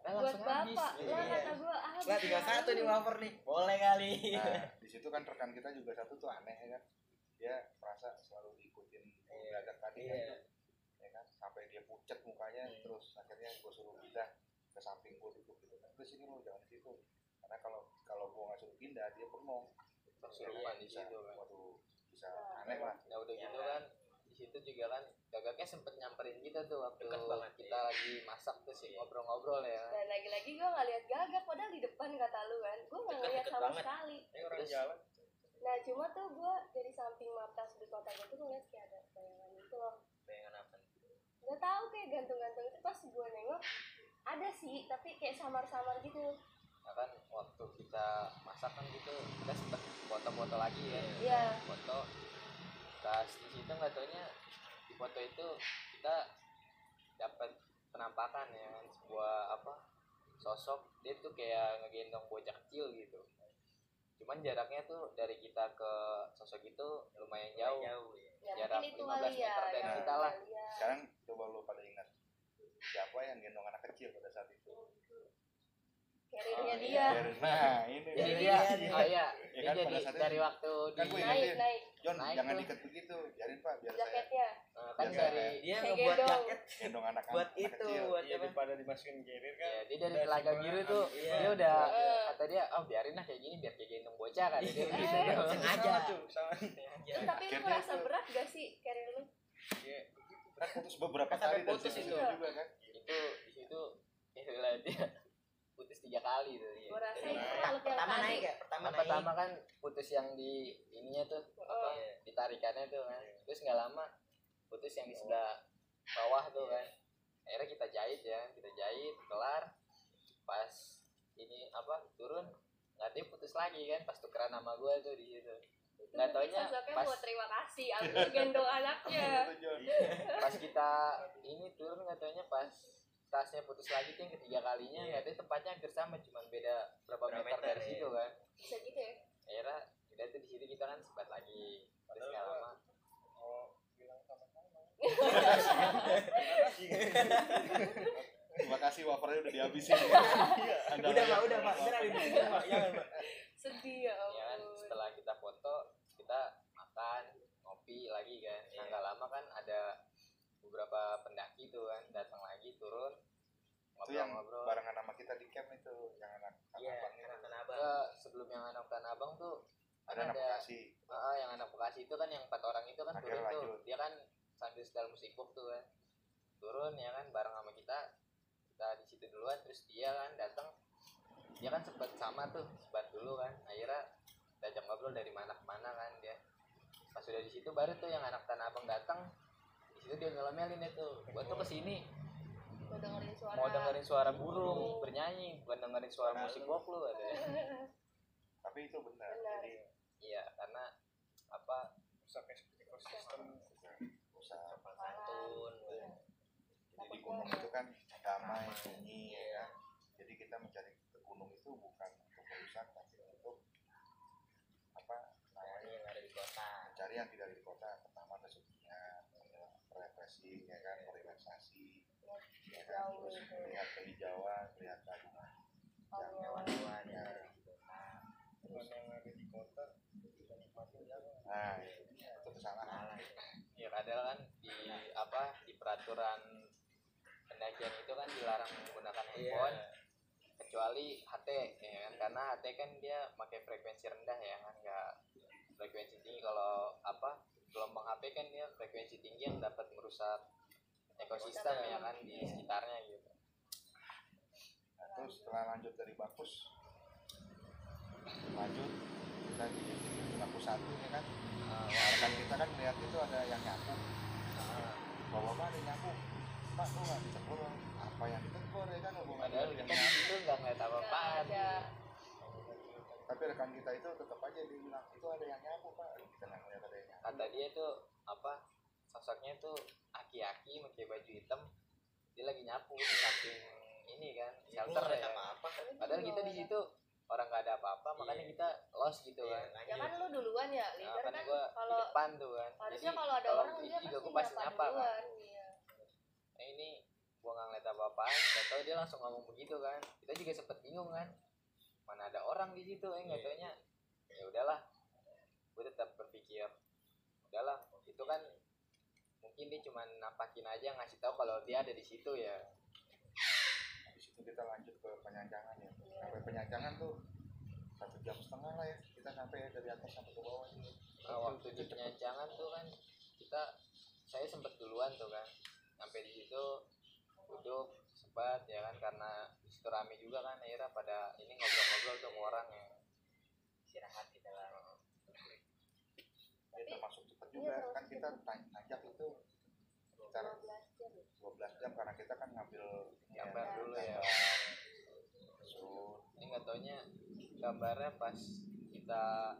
A: Buat
C: Langsung habis.
A: bapak. Lah
E: Iya.
A: kata gue
E: Lah tinggal satu nih wafer nih. Boleh kali.
B: Nah di situ kan rekan kita juga satu tuh aneh ya kan, dia merasa selalu diikutin gagak tadi kan, ya kan, sampai dia pucat mukanya. Terus akhirnya gue suruh pindah ke samping gue duduk gitu kan, terus ini lo jangan di situ, karena kalau gue nggak suruh pindah dia bengong.
C: Kesurupan di situ kan.
B: Waduh, bisa aneh lah.
C: Nah udah gitu kan, di situ juga kan gagaknya sempet nyamperin kita tuh waktu
E: Dekat banget,
C: kita lagi masak tuh sih, ngobrol-ngobrol ya.
A: Dan lagi-lagi gue nggak lihat gagak, padahal di depan kata lu kan. Gue nggak ngeliat
E: Deket
A: sama
E: banget.
A: sekali.
D: Ini orang
C: Terus-
D: jalan.
A: Nah cuma tuh gue dari samping mata sudut mata gue tuh ngeliat kayak ada bayangan itu loh.
E: Bayangan apa?
A: Gak tahu kayak gantung-gantung itu, pas gue nengok ada sih, tapi kayak samar-samar gitu.
C: Nah kan waktu kita masak kan gitu, kita sempet foto-foto lagi ya.
A: Iya.
C: Foto. Pas di situ nggak taunya di foto itu kita dapat penampakan ya kan, sebuah sosok. Dia tuh kayak ngegendong bocah kecil gitu. Cuman jaraknya tuh dari kita ke sosok itu lumayan jauh.
A: Ya
C: Jarak
A: mungkin itu
C: 15
A: kali ya.
C: meter dari
A: yang
C: kita lah.
A: lihat.
B: Sekarang coba lo pada ingat siapa yang gendong anak kecil pada saat itu?
A: Carrier-nya
C: Oh,
A: dia.
B: Nah ini
C: Jadi
B: dia.
C: dia, oh iya,
B: Ya
C: dia
B: kan,
C: jadi
B: pada saat itu
C: dari waktu
B: kan
C: di
B: gue
A: Naik,
B: ingetin,
A: naik
B: John
C: Naik
B: jangan
C: tuh.
B: diikat begitu, biarin pak, biar saya
A: jaketnya.
C: kan
B: Biar
C: dari
E: Dia
A: Kayak
E: ngebuat
A: gendong.
E: jaket
B: gendong anak
E: buat
B: anak
E: itu,
B: kecil.
E: buat
D: Iya,
E: apa?
D: daripada dimasukin carrier kan.
C: ya, dia dari
D: Udah
C: telaga
D: simpenan,
C: biru tuh
E: iya.
C: dia udah
A: Heeh.
C: kata dia, oh biarin lah kayak gini biar kayak gendong bocah kan dia gitu.
E: Sengaja.
D: Sama tuh, sama.
A: Terus tapi lu
B: Akhirnya
A: ngerasa
B: tuh-
A: berat gak sih carrier lu?
D: Iya.
B: Kan putus beberapa
E: Kan sampai
B: kali dari
E: putus
B: situ
E: itu.
B: juga kan.
C: Itu di situ ya dia putus 3 kali tuh dia.
A: Gue rasa
C: Dari-
A: itu kalau yang
E: Pertama
A: tadi.
E: naik ya, pertama
C: Yang
E: naik.
C: pertama kan putus yang di ininya tuh
A: Oh.
C: ditarikannya tuh kan, terus nggak lama putus yang di sebelah bawah tuh kan. Akhirnya kita jahit kelar, pas ini turun nggak dia putus lagi kan, pas tukeran nama gue tuh di situ.
A: Itu
C: Nggak
A: mungkin
C: taunya
A: sosoknya
C: pas-
A: mau terima kasih, aku gendong anaknya.
B: Itu, John.
C: Pas kita ini turun nggak taunya pas tasnya putus lagi tuh yang ketiga kalinya, nggak tahu tempatnya hampir sama, cuman beda berapa
E: Berapa
C: meter
E: meter,
C: dari
E: ya.
C: situ kan.
A: Bisa gitu ya?
C: Akhirnya udah tuh di situ kita kan sempat lagi, terus nggak lama
D: Mau bilang sama-sama.
B: Terima kasih wafernya udah dihabisin.
E: Udah Pak, beneran ini. Jangan Pak.
A: Sedih ya
C: Ya kan,
A: ampun.
C: setelah kita foto kita makan ngopi lagi kan. Nah, nggak lama kan ada beberapa pendaki tuh kan datang lagi turun
B: Itu yang
C: ngobrol-ngobrol.
B: barengan sama kita di camp itu, yang anak
E: Iya,
B: abang itu.
E: anak Abang.
C: Enggak, sebelum yang anak Tanah Abang tuh
B: Ada anak Bekasi.
C: yang anak Bekasi itu kan yang 4 orang itu kan
B: Akhirnya
C: turun tuh.
B: lanjut.
C: Dia kan sambil setel musik box tuh kan. Turun ya kan bareng sama kita. Kita di situ duluan terus dia kan datang. Dia kan sempat sama tuh, sebat dulu kan. Akhirnya diajak ngobrol dari mana ke mana kan dia. Pas sudah di situ baru tuh yang anak Tanah Abang datang. Di situ dia ngelamelin itu. Gua tuh kesini mau dengerin suara burung bernyanyi, bukan dengerin suara musik box lu ada.
B: Tapi itu benar.
A: Benar.
B: Jadi
C: Iya, karena apa?
D: rusak ekosistem.
B: usaha.
E: Santun.
B: Jadi di gunung itu kan damai, sunyi ya kan. Jadi kita mencari ke gunung itu bukan untuk merusak tapi untuk apa namanya
E: Yang ada di kota.
B: mencari yang tidak ada di kota. Pertama kesunyian, refreshing ya kan, relaksasi ya kan, terus melihat kehijauan, melihat keagungan
E: Hewan-hewan yang
B: ya.
E: ada di kota.
D: Bukan yang ada di kota kita nikmatin jangan.
B: Nah itu kesalahan.
C: Ya kadang kan di apa di peraturan pendakian itu kan dilarang menggunakan handphone kecuali HT ya kan, karena HT kan dia pakai frekuensi rendah ya kan, nggak frekuensi tinggi. Kalau apa gelombang HP kan dia frekuensi tinggi yang dapat merusak ekosistem ya kan di sekitarnya gitu.
B: Nah, terus setelah lanjut dari Bakus, lanjut kita di Bakus 1 ya kan. Rekan kita kan melihat itu ada yang nyapu. Bapak ada nyapu. Pak tuh nggak ditegur. Apa yang ditegur ya kan?
C: Padahal kita di situ nggak ngeliat apa-apaan.
B: Tapi rekan kita itu tetap aja dia bilang itu ada yang nyapu Pak. Kita nggak ngeliat ada yang nyapu.
C: Kata dia tuh apa sosoknya tuh aki-aki pakai baju hitam, dia lagi nyapu di samping ini kan shelter ya. Padahal kita di situ orang nggak ada apa-apa, makanya kita lost gitu kan.
A: Ya kan lu duluan ya, leader
C: Nah, kan
A: kan
C: gua di
A: kalau
C: depan tuh kan.
A: harusnya
C: Jadi,
A: kalau ada orang
C: itu
A: dia
C: juga
A: pasti
C: gua pasti
A: nyapa
C: nyapa kan.
A: duluan. Iya.
C: Nah ini gua nggak ngeliat apa-apaan, nggak tahu dia langsung ngomong begitu kan. Kita juga sempet bingung kan, mana ada orang di situ, nggak taunya. Ya udahlah, gua tetap berpikir, udahlah, itu kan mungkin dia cuma nampakin aja ngasih tahu kalau dia ada di situ ya.
B: Habis itu kita lanjut ke penyanjangan ya. Sampai penyanjangan tuh 1,5 jam lah ya. Kita sampai dari atas sampai ke bawah ini.
C: Nah, waktu di penyanjangan tuh kan saya sempet duluan tuh kan, sampai di situ duduk sempat ya kan, karena di situ rame juga kan, akhirnya pada ini ngobrol-ngobrol tuh sama orang ya.
E: Istirahat kita lah.
B: Ya, termasuk cepet juga kan kita nanjak itu sekitar 12 jam karena kita kan ngambil
C: Gambar dulu ya.
B: Shoot.
C: Ini nggak taunya gambarnya pas kita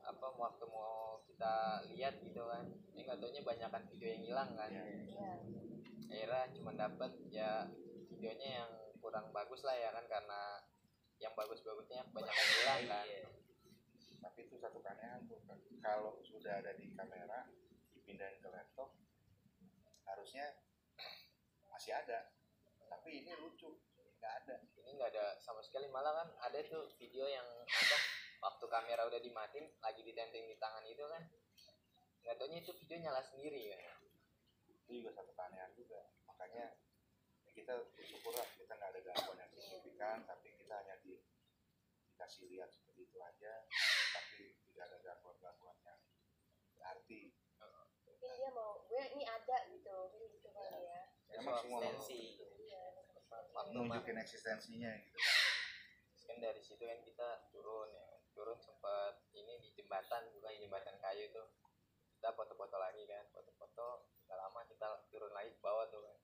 C: apa waktu mau kita lihat gitu kan, ini nggak taunya banyakan video yang hilang kan. Akhirnya cuma dapat ya videonya yang kurang bagus lah ya kan, karena yang bagus-bagusnya kebanyakan hilang kan.
B: Tapi itu satu keanehan tuh kan. Kalau sudah ada di kamera dipindahin ke laptop harusnya masih ada, tapi ini lucu nggak ada.
C: Ini nggak ada sama sekali, malah kan ada tuh video yang apa waktu kamera udah dimatiin lagi ditenteng di tangan itu kan, nggak taunya itu video nyala sendiri kan.
B: Itu juga satu keanehan juga, makanya ya kita bersyukur lah kita nggak ada gangguan yang signifikan, tapi kita hanya dikasih lihat seperti itu aja, tapi tidak ada gangguan-gangguan yang berarti.
A: Mungkin dia mau gue ini ada gitu, mungkin gitu kali ya.
B: Emang semua
E: eksistensi.
B: nunjukin eksistensinya gitu kan.
C: Terus kan dari situ kan kita turun ya, turun sempat ini di jembatan, bukan di jembatan kayu tuh, kita foto-foto lagi kan, foto-foto gak lama kita turun lagi ke bawah tuh kan.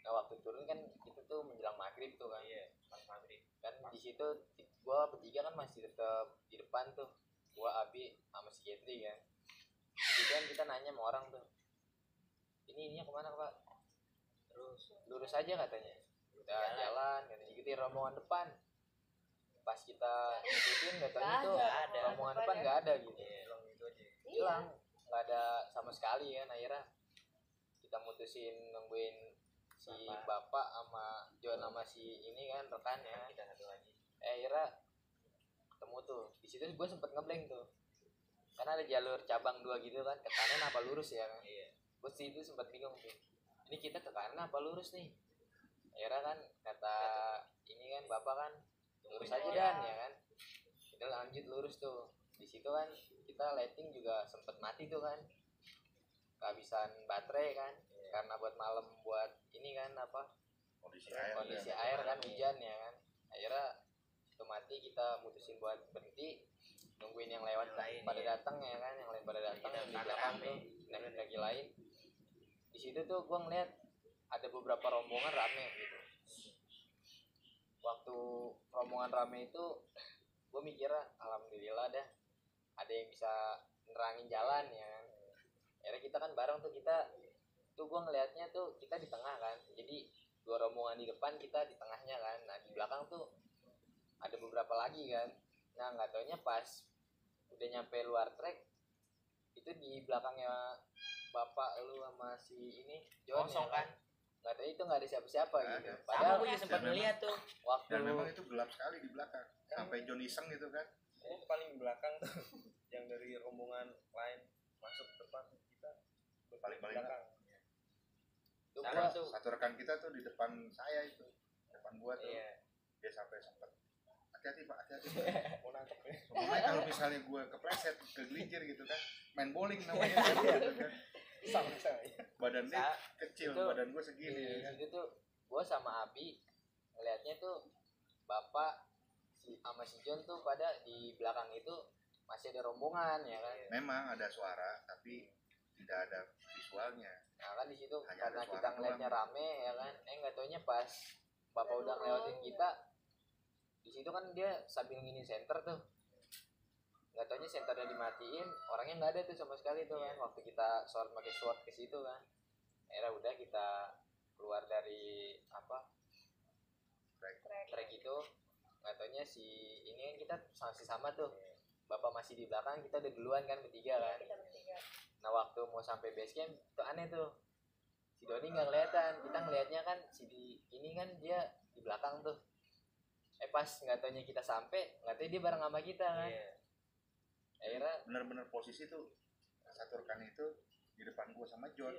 C: Nah waktu turun kan itu tuh menjelang maghrib tuh kan, pas maghrib kan di situ gua bertiga kan masih tetap di depan tuh, gua Abi sama si Getri kan. Di situ kan kita nanya sama orang tuh, ininya kemana Pak? Terus lurus aja katanya. Udah jalan, katanya ikutin rombongan depan. Pas kita ikutin katanya tuh
A: ada.
C: rombongan depan nggak ada gitu.
A: Iya.
C: Hilang, nggak ada sama sekali kan. Akhirnya kita mutusin nungguin si bapak sama John sama si ini kan rekannya
E: kita satu lagi.
C: akhirnya ketemu tuh di situ gue sempet ngeblank tuh karena ada jalur cabang 2 gitu kan, ke kanan apa lurus ya kan. Gue sih itu sempet bingung tuh, ini kita ke kanan apa lurus nih. Akhirnya kan kata ini kan bapak kan lurus aja dan ya kan, kita lanjut lurus tuh. Di situ kan kita lighting juga sempet mati tuh kan, kehabisan baterai kan, karena buat malam buat ini kan apa
B: kondisi
C: air kan hujan ya kan. Akhirnya itu mati, kita mutusin buat berhenti nungguin yang lewat
E: lain,
C: pada datang ya kan, yang lain pada datang
E: Kita
C: di
E: rame.
C: belakang tuh lagi lain. Di situ tuh gue ngeliat ada beberapa rombongan rame gitu. Waktu rombongan rame itu gue mikirnya alhamdulillah dah ada yang bisa nerangin jalan ya kan. Akhirnya kita kan bareng tuh, kita tuh gue ngelihatnya tuh kita di tengah kan, jadi 2 rombongan di depan, kita di tengahnya kan. Nah di belakang tuh ada beberapa lagi kan. Nah nggak taunya pas udah nyampe luar trek itu di belakangnya bapak lu sama si ini John
E: Kosong
C: ya kan, nggak tahu itu nggak ada siapa-siapa
B: Nggak
C: gitu.
B: ada.
E: Sama
C: Padahal
E: gue juga sempat
B: Dan
E: ngeliat tuh.
C: waktu
B: dan memang itu gelap sekali di belakang sampai John iseng gitu kan.
D: Ini paling belakang tuh yang dari rombongan lain masuk depan kita
B: Paling
D: belakang.
C: tuh
E: Sama
C: gua
E: tuh.
B: Satu rekan kita tuh di depan saya itu, depan gua tuh,
E: Iya.
B: dia sampai sempet hati-hati pak, hati-hati.
D: Mau nangkep ya.
B: Pokoknya kalau misalnya gua kepleset, kegelincir gitu kan, main bowling namanya kan, gitu kan.
D: Sama
B: Badan dia
C: Sa-
B: kecil,
C: itu
B: badan gua segini ya
C: di
B: kan.
C: situ tuh gue sama Abi ngelihatnya tuh bapak sama si John tuh pada di belakang itu masih ada rombongan ya kan.
B: Memang ada suara tapi tidak ada visualnya.
C: Nah kan di situ
B: Hanya
C: karena
B: ada
C: kita
B: suara
C: ngeliatnya
B: doang.
C: rame ya kan, nggak taunya pas bapak udah ngelewatin kita, di situ kan dia sambil ngini center tuh, nggak taunya senternya dimatiin, orangnya nggak ada tuh sama sekali tuh kan. Waktu kita pakai sword ke situ kan, akhirnya udah kita keluar dari apa trek itu. Nggak taunya si ini kan kita masih sama tuh, bapak masih di belakang, kita udah duluan kan bertiga kan.
A: Kita bertiga.
C: Nah waktu mau sampai base camp tuh aneh tuh, si Doni nggak kelihatan, kita ngelihatnya kan si ini kan dia di belakang tuh. Pas nggak taunya kita sampai, nggak tahu dia bareng sama kita kan.
E: Iya.
C: Akhirnya
B: Benar-benar posisi tuh satu rekan itu di depan gua sama John,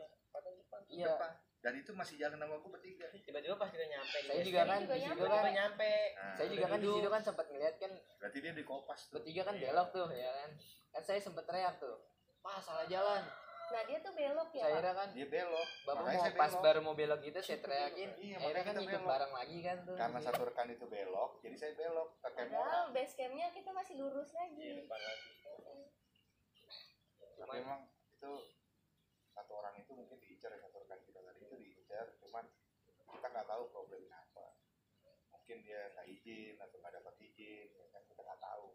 C: iya,
B: depan. Dan itu masih jalan sama gua bertiga.
E: Tiba-tiba pas kita nyampe di
C: saya
E: base
C: juga
E: camp,
C: kan
A: juga
C: di situ
A: nyampe.
C: kan,
E: tiba nyampe.
B: Nah,
C: saya juga kan di situ kan sempat ngeliat kan
B: berarti dia di kopas tuh.
C: bertiga kan belok tuh ya kan. Kan saya sempet teriak tuh, "Pak, salah jalan."
A: Nah dia tuh belok ya
C: Saya
A: Pak?
C: kira kan
B: Dia belok.
C: bapak
B: Makanya
C: mau
B: saya
C: pas
B: belok.
C: baru mau belok gitu saya teriakin.
B: Iya,
C: Akhirnya
B: makanya
C: kan
B: kita
C: ikut
B: belok.
C: bareng lagi kan tuh.
B: Karena satu rekan itu belok, jadi saya belok ke camp orang.
A: Padahal base campnya kita masih lurus
D: Iya,
A: lagi.
D: depan lagi.
B: Tapi memang itu satu orang itu mungkin diincar ya, satu rekan kita tadi itu diincar, cuman kita nggak tahu problemnya apa. Mungkin dia nggak izin atau nggak dapat izin, ya kan kita nggak tahu.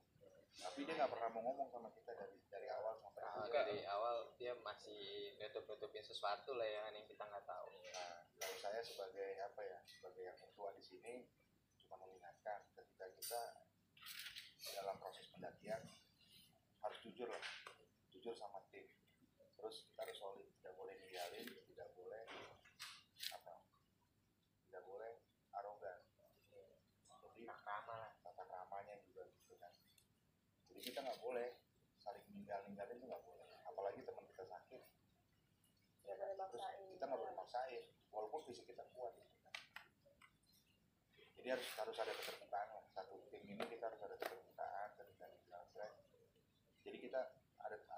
B: Tapi dia nggak pernah mau ngomong sama kita dari awal sampai
C: Nah,
B: akhir.
C: dari awal dia masih nutup-nutupin sesuatu lah ya kan yang kita nggak tahu.
B: Nah, kalau saya sebagai apa ya, sebagai yang tua di sini, cuma mengingatkan ketika kita dalam proses pendakian harus jujur lah, jujur sama tim. Terus kita harus solid, tidak boleh ninggalin, tidak boleh apa, tidak boleh arogan. Jadi tata keramanya juga gitu kan. Jadi kita nggak boleh saling ninggalin itu nggak boleh. Apalagi teman kita sakit. Ya kan?
A: Nggak boleh
B: Terus
A: maksain.
B: kita nggak boleh maksain, walaupun fisik kita kuat. Gitu kan. Jadi harus ada keterbukaan lah. Satu tim ini kita harus ada keterbukaan ketika kita stress. Jadi kita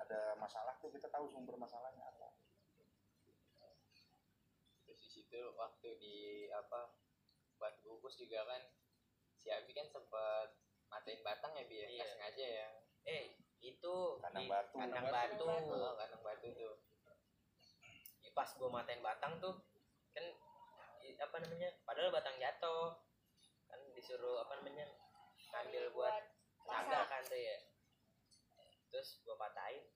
B: ada masalah tuh kita tahu sumber masalahnya apa.
C: Terus di situ waktu di apa Batu Bungkus juga kan si Abi kan sempet matain batang ya bi ya,
E: Iya.
C: nggak sengaja ya.
E: Itu
B: Kandang
E: di
B: batu.
E: kandang batu.
C: Oh, kandang batu tuh.
E: Pas gua matain batang tuh kan apa namanya, padahal batang jatuh kan, disuruh apa namanya ambil buat naga kan tuh ya. Terus gua patahin,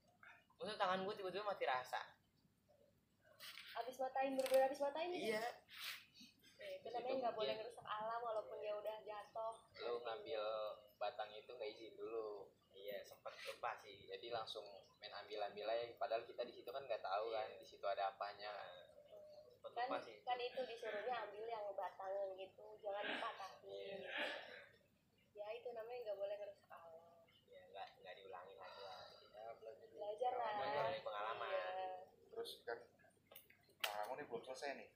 E: terus tangan gua tiba-tiba mati rasa.
A: Abis matain, bener-bener abis matain itu.
E: Iya.
A: Itu namanya nggak boleh ngerusak alam walaupun dia udah jatuh.
C: Lu ngambil batang itu nggak izin dulu,
E: Iya, sempat lupa sih.
C: jadi langsung main ambil aja. Padahal kita di situ kan nggak tahu kan di situ ada apanya kan.
E: Sempat
A: kan
E: Lupa sih.
A: kan itu disuruhnya ambil yang batang gitu, jangan dipatahin. Ya itu namanya nggak boleh ngerusak alam.
E: Ya nggak diulangi lagi lah.
D: Ya,
A: Belajar lah.
E: Belajar dari pengalaman.
A: Iya.
B: Terus kan Bang Rango nih belum selesai nih,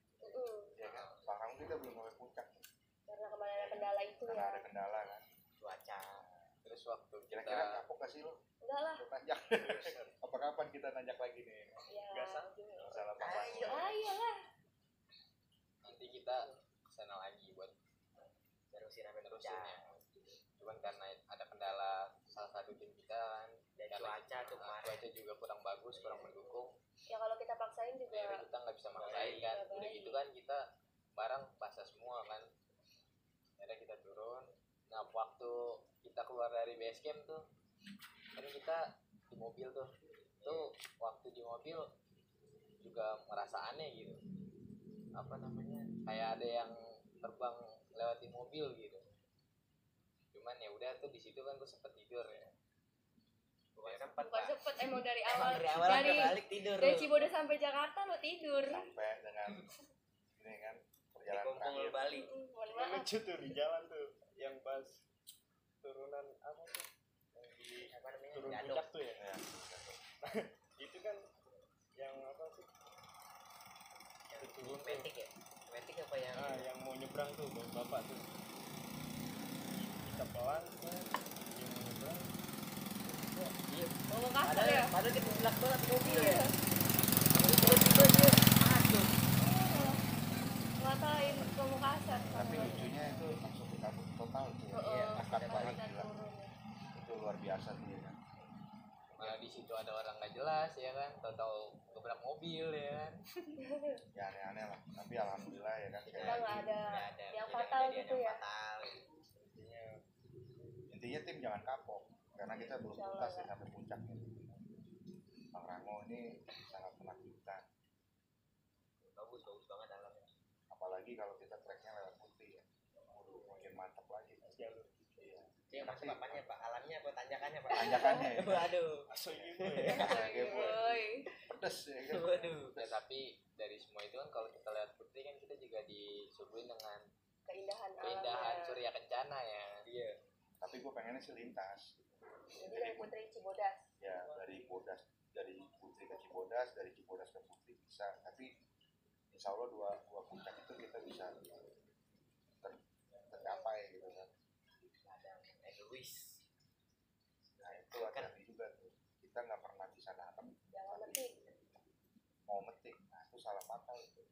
B: ya kan? Bang Rango kita belum sampai puncak nih,
A: Karena kemarin ada kendala itu
B: karena
A: ya.
B: ada kendala kan.
E: Cuaca.
C: Terus waktu
B: Kira-kira
C: kita
B: kapok gak sih lo?
A: Enggak lah.
B: Lo nanjak? Apa kapan kita nanjak lagi nih?
A: Ya.
D: Nggak sah.
B: Masalah Bang Rango.
A: Iyalah.
C: nanti kita kesana lagi buat
E: Terusin sampai
C: nerusin
E: puncak.
C: ya. Cuman karena ada kendala salah satu tim kita kan,
E: Dan
C: karena
E: cuaca tuh kemarin.
C: cuaca juga kurang bagus, kurang mendukung.
A: Ya kalau kita paksain juga.
C: Akhirnya kita nggak bisa maksain kan.
A: Iya,
C: Udah
A: baik.
C: gitu kan kita barang basah semua kan. Akhirnya kita turun. Nah waktu kita keluar dari base camp tuh, kan kita di mobil tuh. Tuh waktu di mobil juga merasa aneh gitu. Apa namanya? Kayak ada yang terbang lewati mobil gitu. Cuman ya udah tuh di situ kan gue sempet tidur ya.
E: Bukan sempat
A: Bukan
E: Pak.
A: sempet emang dari
E: Emang
A: awal.
E: dari awal
A: dari
E: balik tidur.
A: dari Cibodas sampai Jakarta lo tidur.
B: Sampai dengan ini kan perjalanan
E: Kumpul
B: terakhir.
E: Bali.
A: Mohon
D: Yang
A: maaf.
D: lucu tuh di jalan tuh, yang pas turunan apa tuh, yang di
E: Apa namanya?
D: turun
E: Gadok.
D: puncak tuh ya.
B: Ya,
D: Itu kan yang apa sih?
E: Yang
D: Turun tuh.
E: metik ya. Metik apa yang?
D: Ah, yang mau nyebrang tuh bapak tuh. Kita pelan kan, dia mau nyebrang.
E: Iya.
A: Mau ke kasar ya.
E: Padahal kita belak banget mobil ya.
A: Iya.
E: Tiba-tiba dia masuk.
A: Ngatain ke Makassar.
B: tapi lucunya itu langsung kita total tuh.
E: Iya,
B: Akad
E: ada
B: banget
A: kita
B: gila.
A: turun ya.
B: Itu luar biasa tuh ya kan.
C: Malah di situ ada orang nggak jelas ya kan, tahu-tahu gebrak mobil ya kan.
B: Ya aneh-aneh lah. Tapi alhamdulillah ya kan.
A: Kita
B: kayak
A: nggak ada
E: Nggak ada
A: yang
E: kejadian
A: fatal gitu
E: yang
A: ya.
E: fatal.
D: Intinya
B: intinya tim jangan kapok karena kita belum
A: Insya Allah
B: tuntas nih
A: nggak.
B: sampai puncaknya. Bang Rango ini sangat menakjubkan.
E: Bagus banget alamnya.
B: Apalagi kalau kita treknya lewat putih ya. Waduh, makin mantap lagi.
D: jalur
B: Iya.
E: Itu yang masuk apanya Pak? Alamnya apa tanjakannya Pak?
B: Tanjakannya ya.
E: Waduh.
D: asoy gitu
B: Kayak
A: Woi.
B: pedes ya kan.
E: Waduh.
C: Ya, tapi dari semua itu kan kalau kita lihat putri kan kita juga disuguhin dengan
A: Keindahan
C: keindahan
A: alamnya.
C: surya kencana ya.
E: Iya.
B: Tapi gue pengennya sih lintas.
A: Jadi dari Putri Cibodas.
B: Ya dari Bodas, dari Putri ke Cibodas, dari Cibodas ke Putri bisa. Tapi insya Allah dua puncak itu kita bisa tercapai gitu kan.
E: Ladang egois.
B: Nah itu hati-hati juga tuh. Kita nggak pernah bisa nanam,
A: Jangan metik.
B: mau metik. Nah itu salah fatal itu.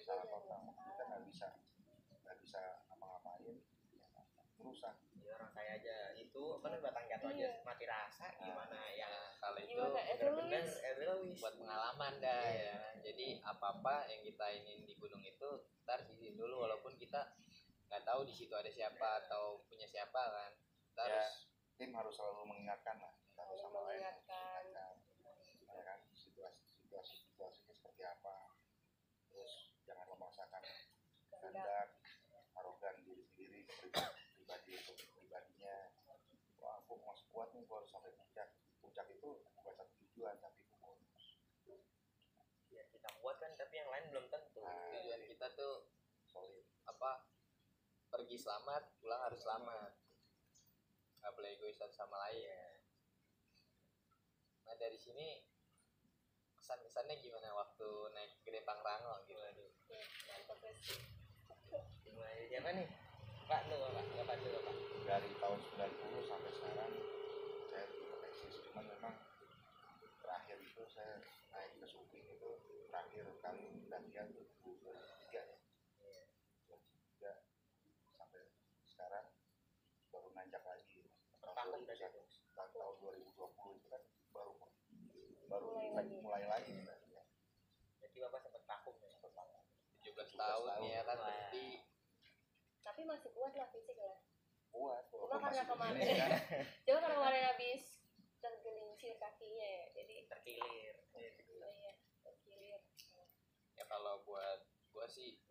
B: Salah fatal. Kita nggak bisa ngapa-ngapain. Merusak.
E: Ya orang saya aja itu apa namanya batang jatuh aja
A: Iya.
E: mati rasa gimana yang
C: Kalau itu
A: Gimana
E: bener-bener
A: Edelweiss?
E: egois.
C: buat pengalaman dah
E: Iya.
C: ya. Jadi apa-apa yang kita ingin di gunung itu ntar sisi dulu walaupun kita nggak tahu di situ ada siapa atau punya siapa kan. Kita
B: Ya.
C: harus
B: Tim harus selalu mengingatkan lah. Satu
A: Saling
B: sama lain.
A: mengingatkan.
B: Ya kan situasinya seperti apa. Terus jangan memaksakan kehendak, arogan diri sendiri, pribadinya. Wah, aku mau kuat nih, gua harus sampai puncak. Puncak itu bukan satu tujuan, tapi bonus.
E: Ya kita buat kan tapi yang lain belum tentu.
B: Nah,
C: tujuan kita tuh
B: solid.
C: apa pergi selamat pulang harus selamat, nggak boleh egois satu sama lain. Nah dari sini kesan-kesannya gimana waktu naik Gede Pangrango gitu?
A: Mantap ya sih.
E: Dimulai dari siapa nih? Pak lu Pak dulu Pak.
B: Dari tahun 90 sampai sekarang saya ikut eksis, cuman memang terakhir itu saya naik ke Suping itu terakhir kali latihan 2003 ya. 2003 sampai sekarang baru nanjak lagi.
E: Tahun berarti itu.
B: Tahun 2020 itu kan baru
A: Mulai
B: lagi kita. Ya.
E: Jadi Bapak sempat vakum ya.
C: 17 tahun ya kan
E: Wah.
C: berarti
A: Tapi masih kuat lah fisik ya.
B: Kuat,
A: Cuma
B: walaupun
A: karena
B: masih
A: kemarin,
B: begini kan.
A: cuma karena kemarin habis tergelincir kakinya ya, jadi
E: Terkilir.
A: iya terkilir.
C: ya kalau buat gua sih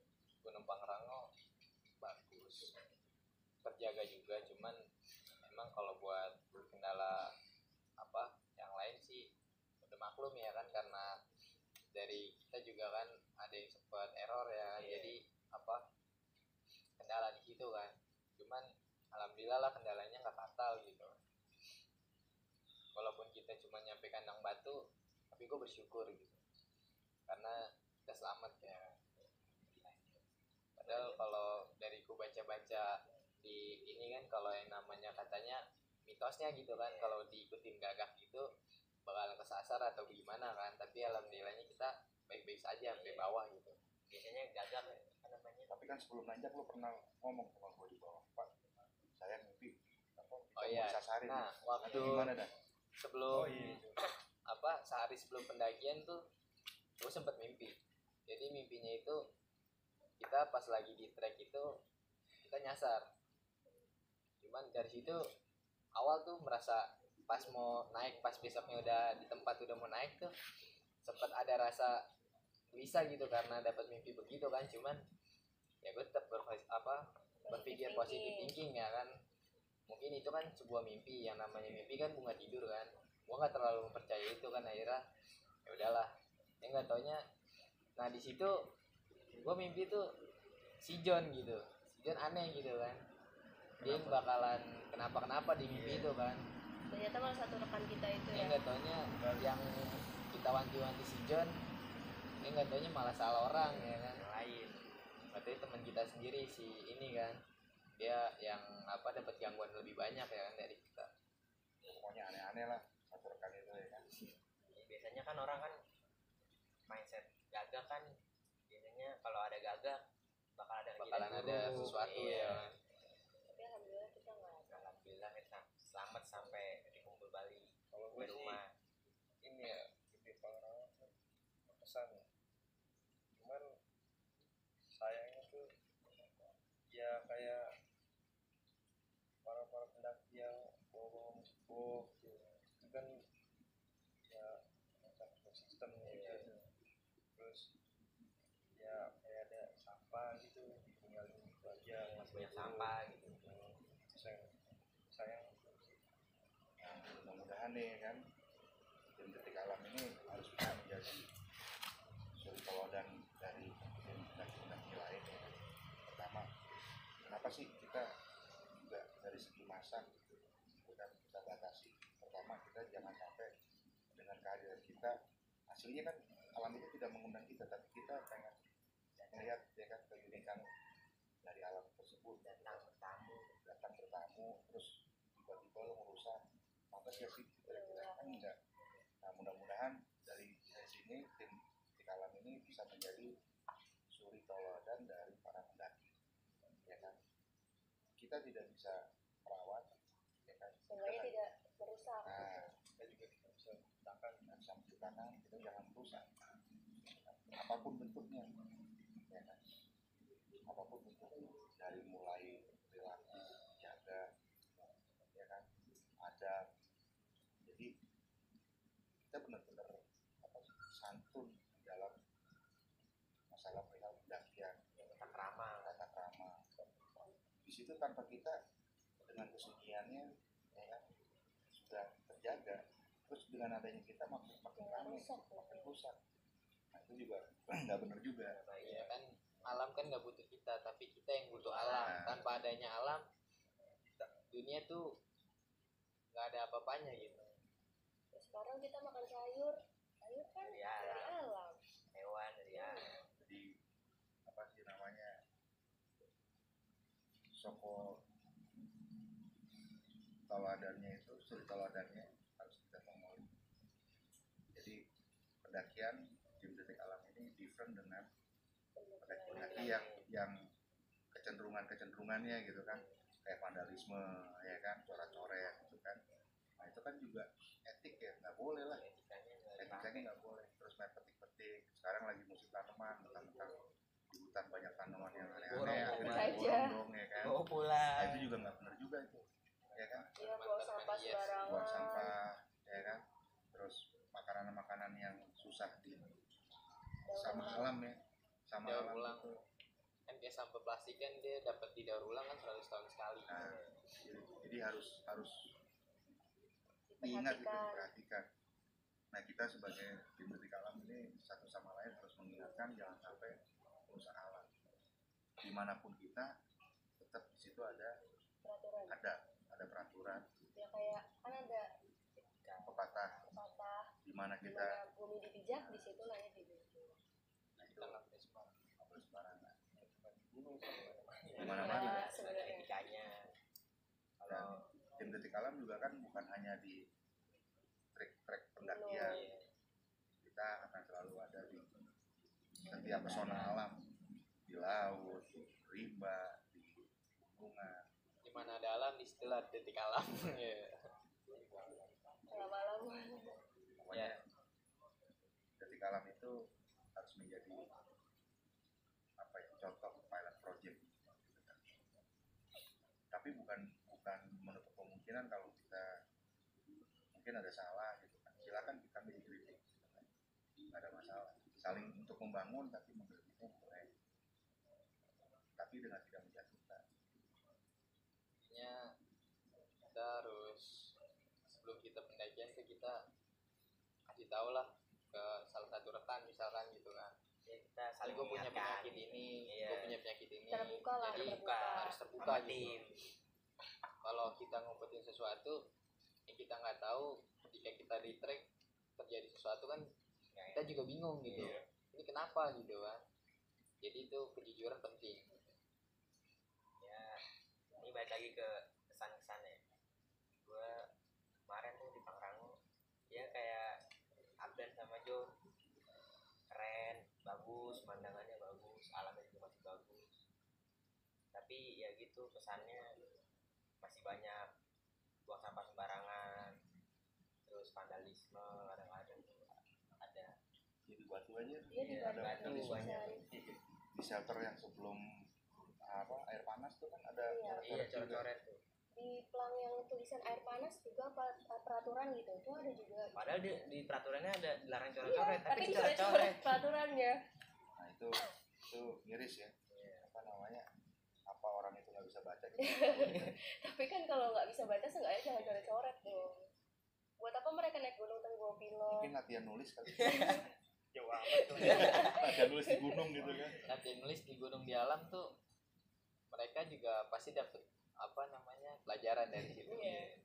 C: Gunung Pangrango bagus, terjaga juga, cuman emang kalau buat kendala apa yang lain sih udah maklum ya kan, karena dari kita kita juga kan ada yang sempat error ya, jadi apa kendala di situ kan. Cuman alhamdulillah lah kendalanya nggak fatal gitu. Walaupun kita cuma nyampe kandang batu, tapi gue bersyukur gitu karena kita selamat ya. Padahal kalau dari gue baca-baca di ini kan, kalau yang namanya katanya mitosnya gitu kan, kalau diikutin gagak gitu bakal kesasar atau gimana kan, tapi alhamdulillahnya kita baik-baik saja sampai bawah gitu.
E: Biasanya gagak apa namanya?
B: Tapi kan sebelum nanjak lu pernah ngomong sama gue di bawah, Pak, saya mimpi apa
C: Oh iya.
B: disasarin.
C: Nah, waktu
B: gimana dah?
C: sebelum
D: iya.
C: apa sehari sebelum pendakian tuh gue sempet mimpi. Jadi mimpinya itu kita pas lagi di trek itu kita nyasar. Cuman dari situ awal tuh merasa pas mau naik, pas besoknya udah di tempat udah mau naik tuh sempat ada rasa bisa gitu karena dapat mimpi begitu kan. Cuman ya gue tetap berpikir positive thinking ya kan. Mungkin itu kan sebuah mimpi, yang namanya mimpi kan bunga tidur kan. Gue nggak terlalu mempercayai itu kan, akhirnya ya udahlah. Ya nggak taunya, nah di situ gue mimpi tuh si John gitu. Si John aneh gitu kan. Dia bakalan kenapa di mimpi itu kan.
A: Ternyata malah satu rekan kita itu
C: Ya
A: ya.
C: nggak taunya yang kita wanti-wanti si John, ya nggak taunya malah salah orang ya kan.
E: Yang lain.
C: Katanya teman kita sendiri si ini kan, dia yang apa dapat gangguan lebih banyak ya kan dari kita.
B: Pokoknya aneh-aneh lah satu rekan itu ya kan.
E: Ya, biasanya kan orang kan mindset gagak kan, biasanya kalau ada gagak
C: Bakalan ada sesuatu
E: iya.
C: ya.
A: Tapi alhamdulillah kita nggak ada.
E: Alhamdulillah kita selamat sampai di Kumpul Bali
D: Kalau
E: di
D: gue sih
E: rumah.
D: ini ya gede Pangrango kesan. Cuman sayangnya tuh ya kayak para pendaki yang bawa musibah gitu. Itu kan ya macam sistem gitu. Terus ya kayak ada sampah gitu tinggalin gitu aja,
E: Masih banyak sampah gitu.
D: sayang.
B: Nah, mudah-mudahan nih kan tim detik alam ini harus bisa menjadi suri teladan dari tim pendaki-pendaki lain ya. Pertama, kenapa sih kita juga dari segi masa gitu kan kita batasi. Pertama, kita jangan sampai dengan kehadiran kita, hasilnya kan alam itu tidak mengundang kita, tapi kita pengen melihat ya kan keunikan dari alam tersebut. Datang bertamu terus tiba-tiba lo merusak, apa sih kira-kira kan enggak. Nah mudah-mudahan dari sini tim di alam ini bisa menjadi suri tauladan dari para pendaki ya kan. Kita tidak bisa merawat ya kan,
A: Semuanya tidak merusak.
B: nah
D: Kita juga tidak bisa menciptakan
B: bisa menciptakan, kita jangan merusak apapun bentuknya ya kan, apapun bentuknya, dari mulai perilaku jaga ya kan, ada. Jadi kita benar-benar santun dalam masalah perihal pendakian,
E: Tata krama.
B: tata krama. Di situ tanpa kita dengan kesuciannya ya kan sudah terjaga, terus dengan adanya kita makin ramai, makin rusak. Nah itu juga nggak benar juga.
C: Ya kan alam kan nggak butuh kita, tapi kita yang butuh alam. Tanpa adanya alam, dunia tuh nggak ada apa-apanya gitu.
A: Nah, sekarang kita makan sayur kan
E: Dari
A: dari
E: alam.
A: alam.
E: Hewan dari alam.
B: Jadi apa sih namanya, soko teladannya itu, suri teladannya harus kita temui. Jadi pendakian tim detik alam ini different dengan pendaki yang kecenderungannya gitu kan, kayak vandalisme ya kan, coret-coret gitu kan. Nah itu kan juga etik ya, nggak boleh lah, etikanya nggak boleh. Terus main petik-petik, sekarang lagi musim tanaman, mentang-mentang di hutan banyak tanaman yang aneh-aneh,
E: Borong
B: akhirnya borong ya kan.
E: Bawa pulang.
B: Nah itu juga nggak benar juga itu ya kan,
A: Iya, buang sampah
C: Iya,
A: sembarangan.
B: buang sampah ya kan, terus makanan-makanan yang susah di sama alam ya, sama
C: Daur
B: alam
C: ulang.
B: itu.
C: Kan kayak sampah plastik kan dia dapat didaur ulang kan 100 tahun sekali.
B: Nah, jadi harus diingat gitu,
A: Diperhatikan.
B: diperhatikan. Nah kita sebagai tim Detik Alam ini satu sama lain harus mengingatkan jangan sampai merusak alam. Dimanapun kita tetap di situ ada peraturan.
A: Ya kayak kan ada
B: Pepatah
A: pepatah
B: di mana
A: di
B: kita
A: mana bumi dipijak di situ lah ya dijunjung.
B: nah itu nggak boleh sembarangan. Di
A: Ya,
B: mana-mana.
A: sebenarnya.
E: etikanya.
B: Dan tim Detik Alam juga kan bukan hanya di trek pendakian. Kita akan selalu ada di setiap pesona alam, di laut, di rimba, di gunungan.
C: Di mana ada alam, di situ ada Detik Alam. Ya.
A: Malam-malam.
B: Pokoknya Detik Alam itu harus menjadi apa ya, contoh pilot project. Tapi bukan menutup kemungkinan kalau kita mungkin ada salah gitu kan. Silakan kita dikritik, nggak ada masalah. Saling untuk membangun tapi mengkritiknya boleh. Tapi dengan tidak menjatuhkan.
C: Intinya kita harus sebelum kita pendakian tuh kita kasih tahu lah ke salah satu rekan misalkan gitu kan.
E: Ya, kita saling
C: Gue punya
E: mengingatkan.
C: penyakit ini,
E: Iya.
C: gue punya penyakit ini.
A: Terbuka lah,
C: Jadi
A: terbuka.
C: harus terbuka
E: Sama
C: gitu.
E: tim.
C: Kalau kita ngumpetin sesuatu yang kita nggak tahu, ketika kita di trek terjadi sesuatu kan kita juga bingung gitu.
E: Iya.
C: Ini kenapa gitu kan? Jadi itu kejujuran penting.
E: Ya, ini balik lagi ke kesan-kesannya. Gue kemarin tuh di Pangrango, ya kayak Abdan sama Jo, keren, bagus, pemandangannya bagus, alamnya juga masih bagus. Tapi ya gitu kesannya masih banyak buang sampah sembarangan, terus vandalisme kadang-kadang tuh ada.
B: Jadi batu aja.
A: Iya di
E: Iya,
A: batu
E: batu banyak.
B: Di shelter yang sebelum air panas tuh kan ada
A: Iya.
E: Iya,
B: coret-coret juga.
E: coret-coret tuh.
A: Di pelang yang tulisan air panas juga peraturan gitu itu ada juga.
E: Padahal di peraturannya ada dilarang
A: Iya,
E: coret-coret, tapi
A: tapi
E: dicoret-coret.
A: dicoret peraturannya.
B: Nah itu miris ya. Apa namanya? Apa orang itu nggak bisa baca gitu.
A: Tapi kan kalau nggak bisa baca seenggaknya jangan coret-coret dong. Buat apa mereka naik gunung tanpa bawa pilot?
B: Mungkin latihan nulis kali.
D: Jauh amat tuh.
B: Latihan nulis di gunung gitu kan.
C: Nanti nulis di gunung di alam tuh mereka juga pasti dapat apa namanya pelajaran dari situ.
A: Iya.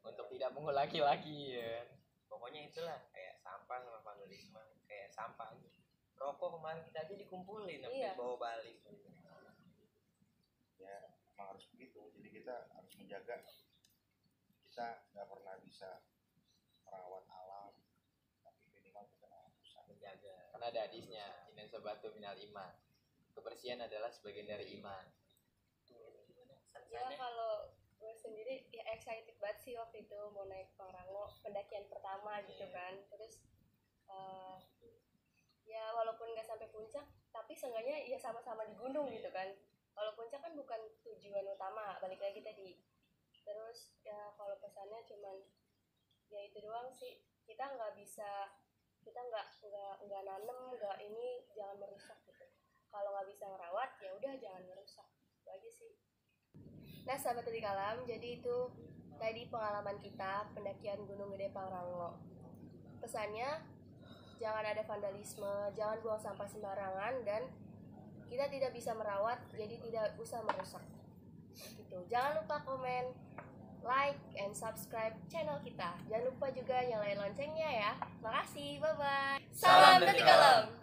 C: Untuk tidak mengulangi lagi ya.
E: Pokoknya itulah kayak sampah sama vandalisme, kayak sampah aja. Rokok kemarin kita aja dikumpulin sampai
A: Iya.
E: bawa balik.
B: Ya emang harus begitu. Jadi kita harus menjaga. Kita nggak pernah bisa merawat alam, tapi minimal kita harus
E: Menjaga.
C: Karena ada hadisnya, inan sabatu minal iman. Kebersihan adalah sebagian dari iman.
E: Gimana?
A: Ya
E: Sansannya?
A: kalau gue sendiri ya excited banget sih waktu itu mau naik Pangrango pendakian pertama gitu kan. Terus ya walaupun nggak sampai puncak tapi seenggaknya ya sama-sama di gunung gitu kan. Kalau puncak kan bukan tujuan utama, balik lagi tadi. Terus ya kalau pesannya cuman ya itu doang sih, kita nggak nanem, nggak ini, jangan merusak gitu. Kalau nggak bisa ngerawat ya udah jangan merusak, itu aja sih. Nah sahabat Detik Alam, jadi itu tadi pengalaman kita pendakian Gunung Gede Pangrango. Pesannya jangan ada vandalisme, jangan buang sampah sembarangan, dan kita tidak bisa merawat, jadi tidak usah merusak. Gitu. Jangan lupa komen, like, and subscribe channel kita. Jangan lupa juga nyalain loncengnya ya. Makasih, bye-bye. Salam Detik Alam.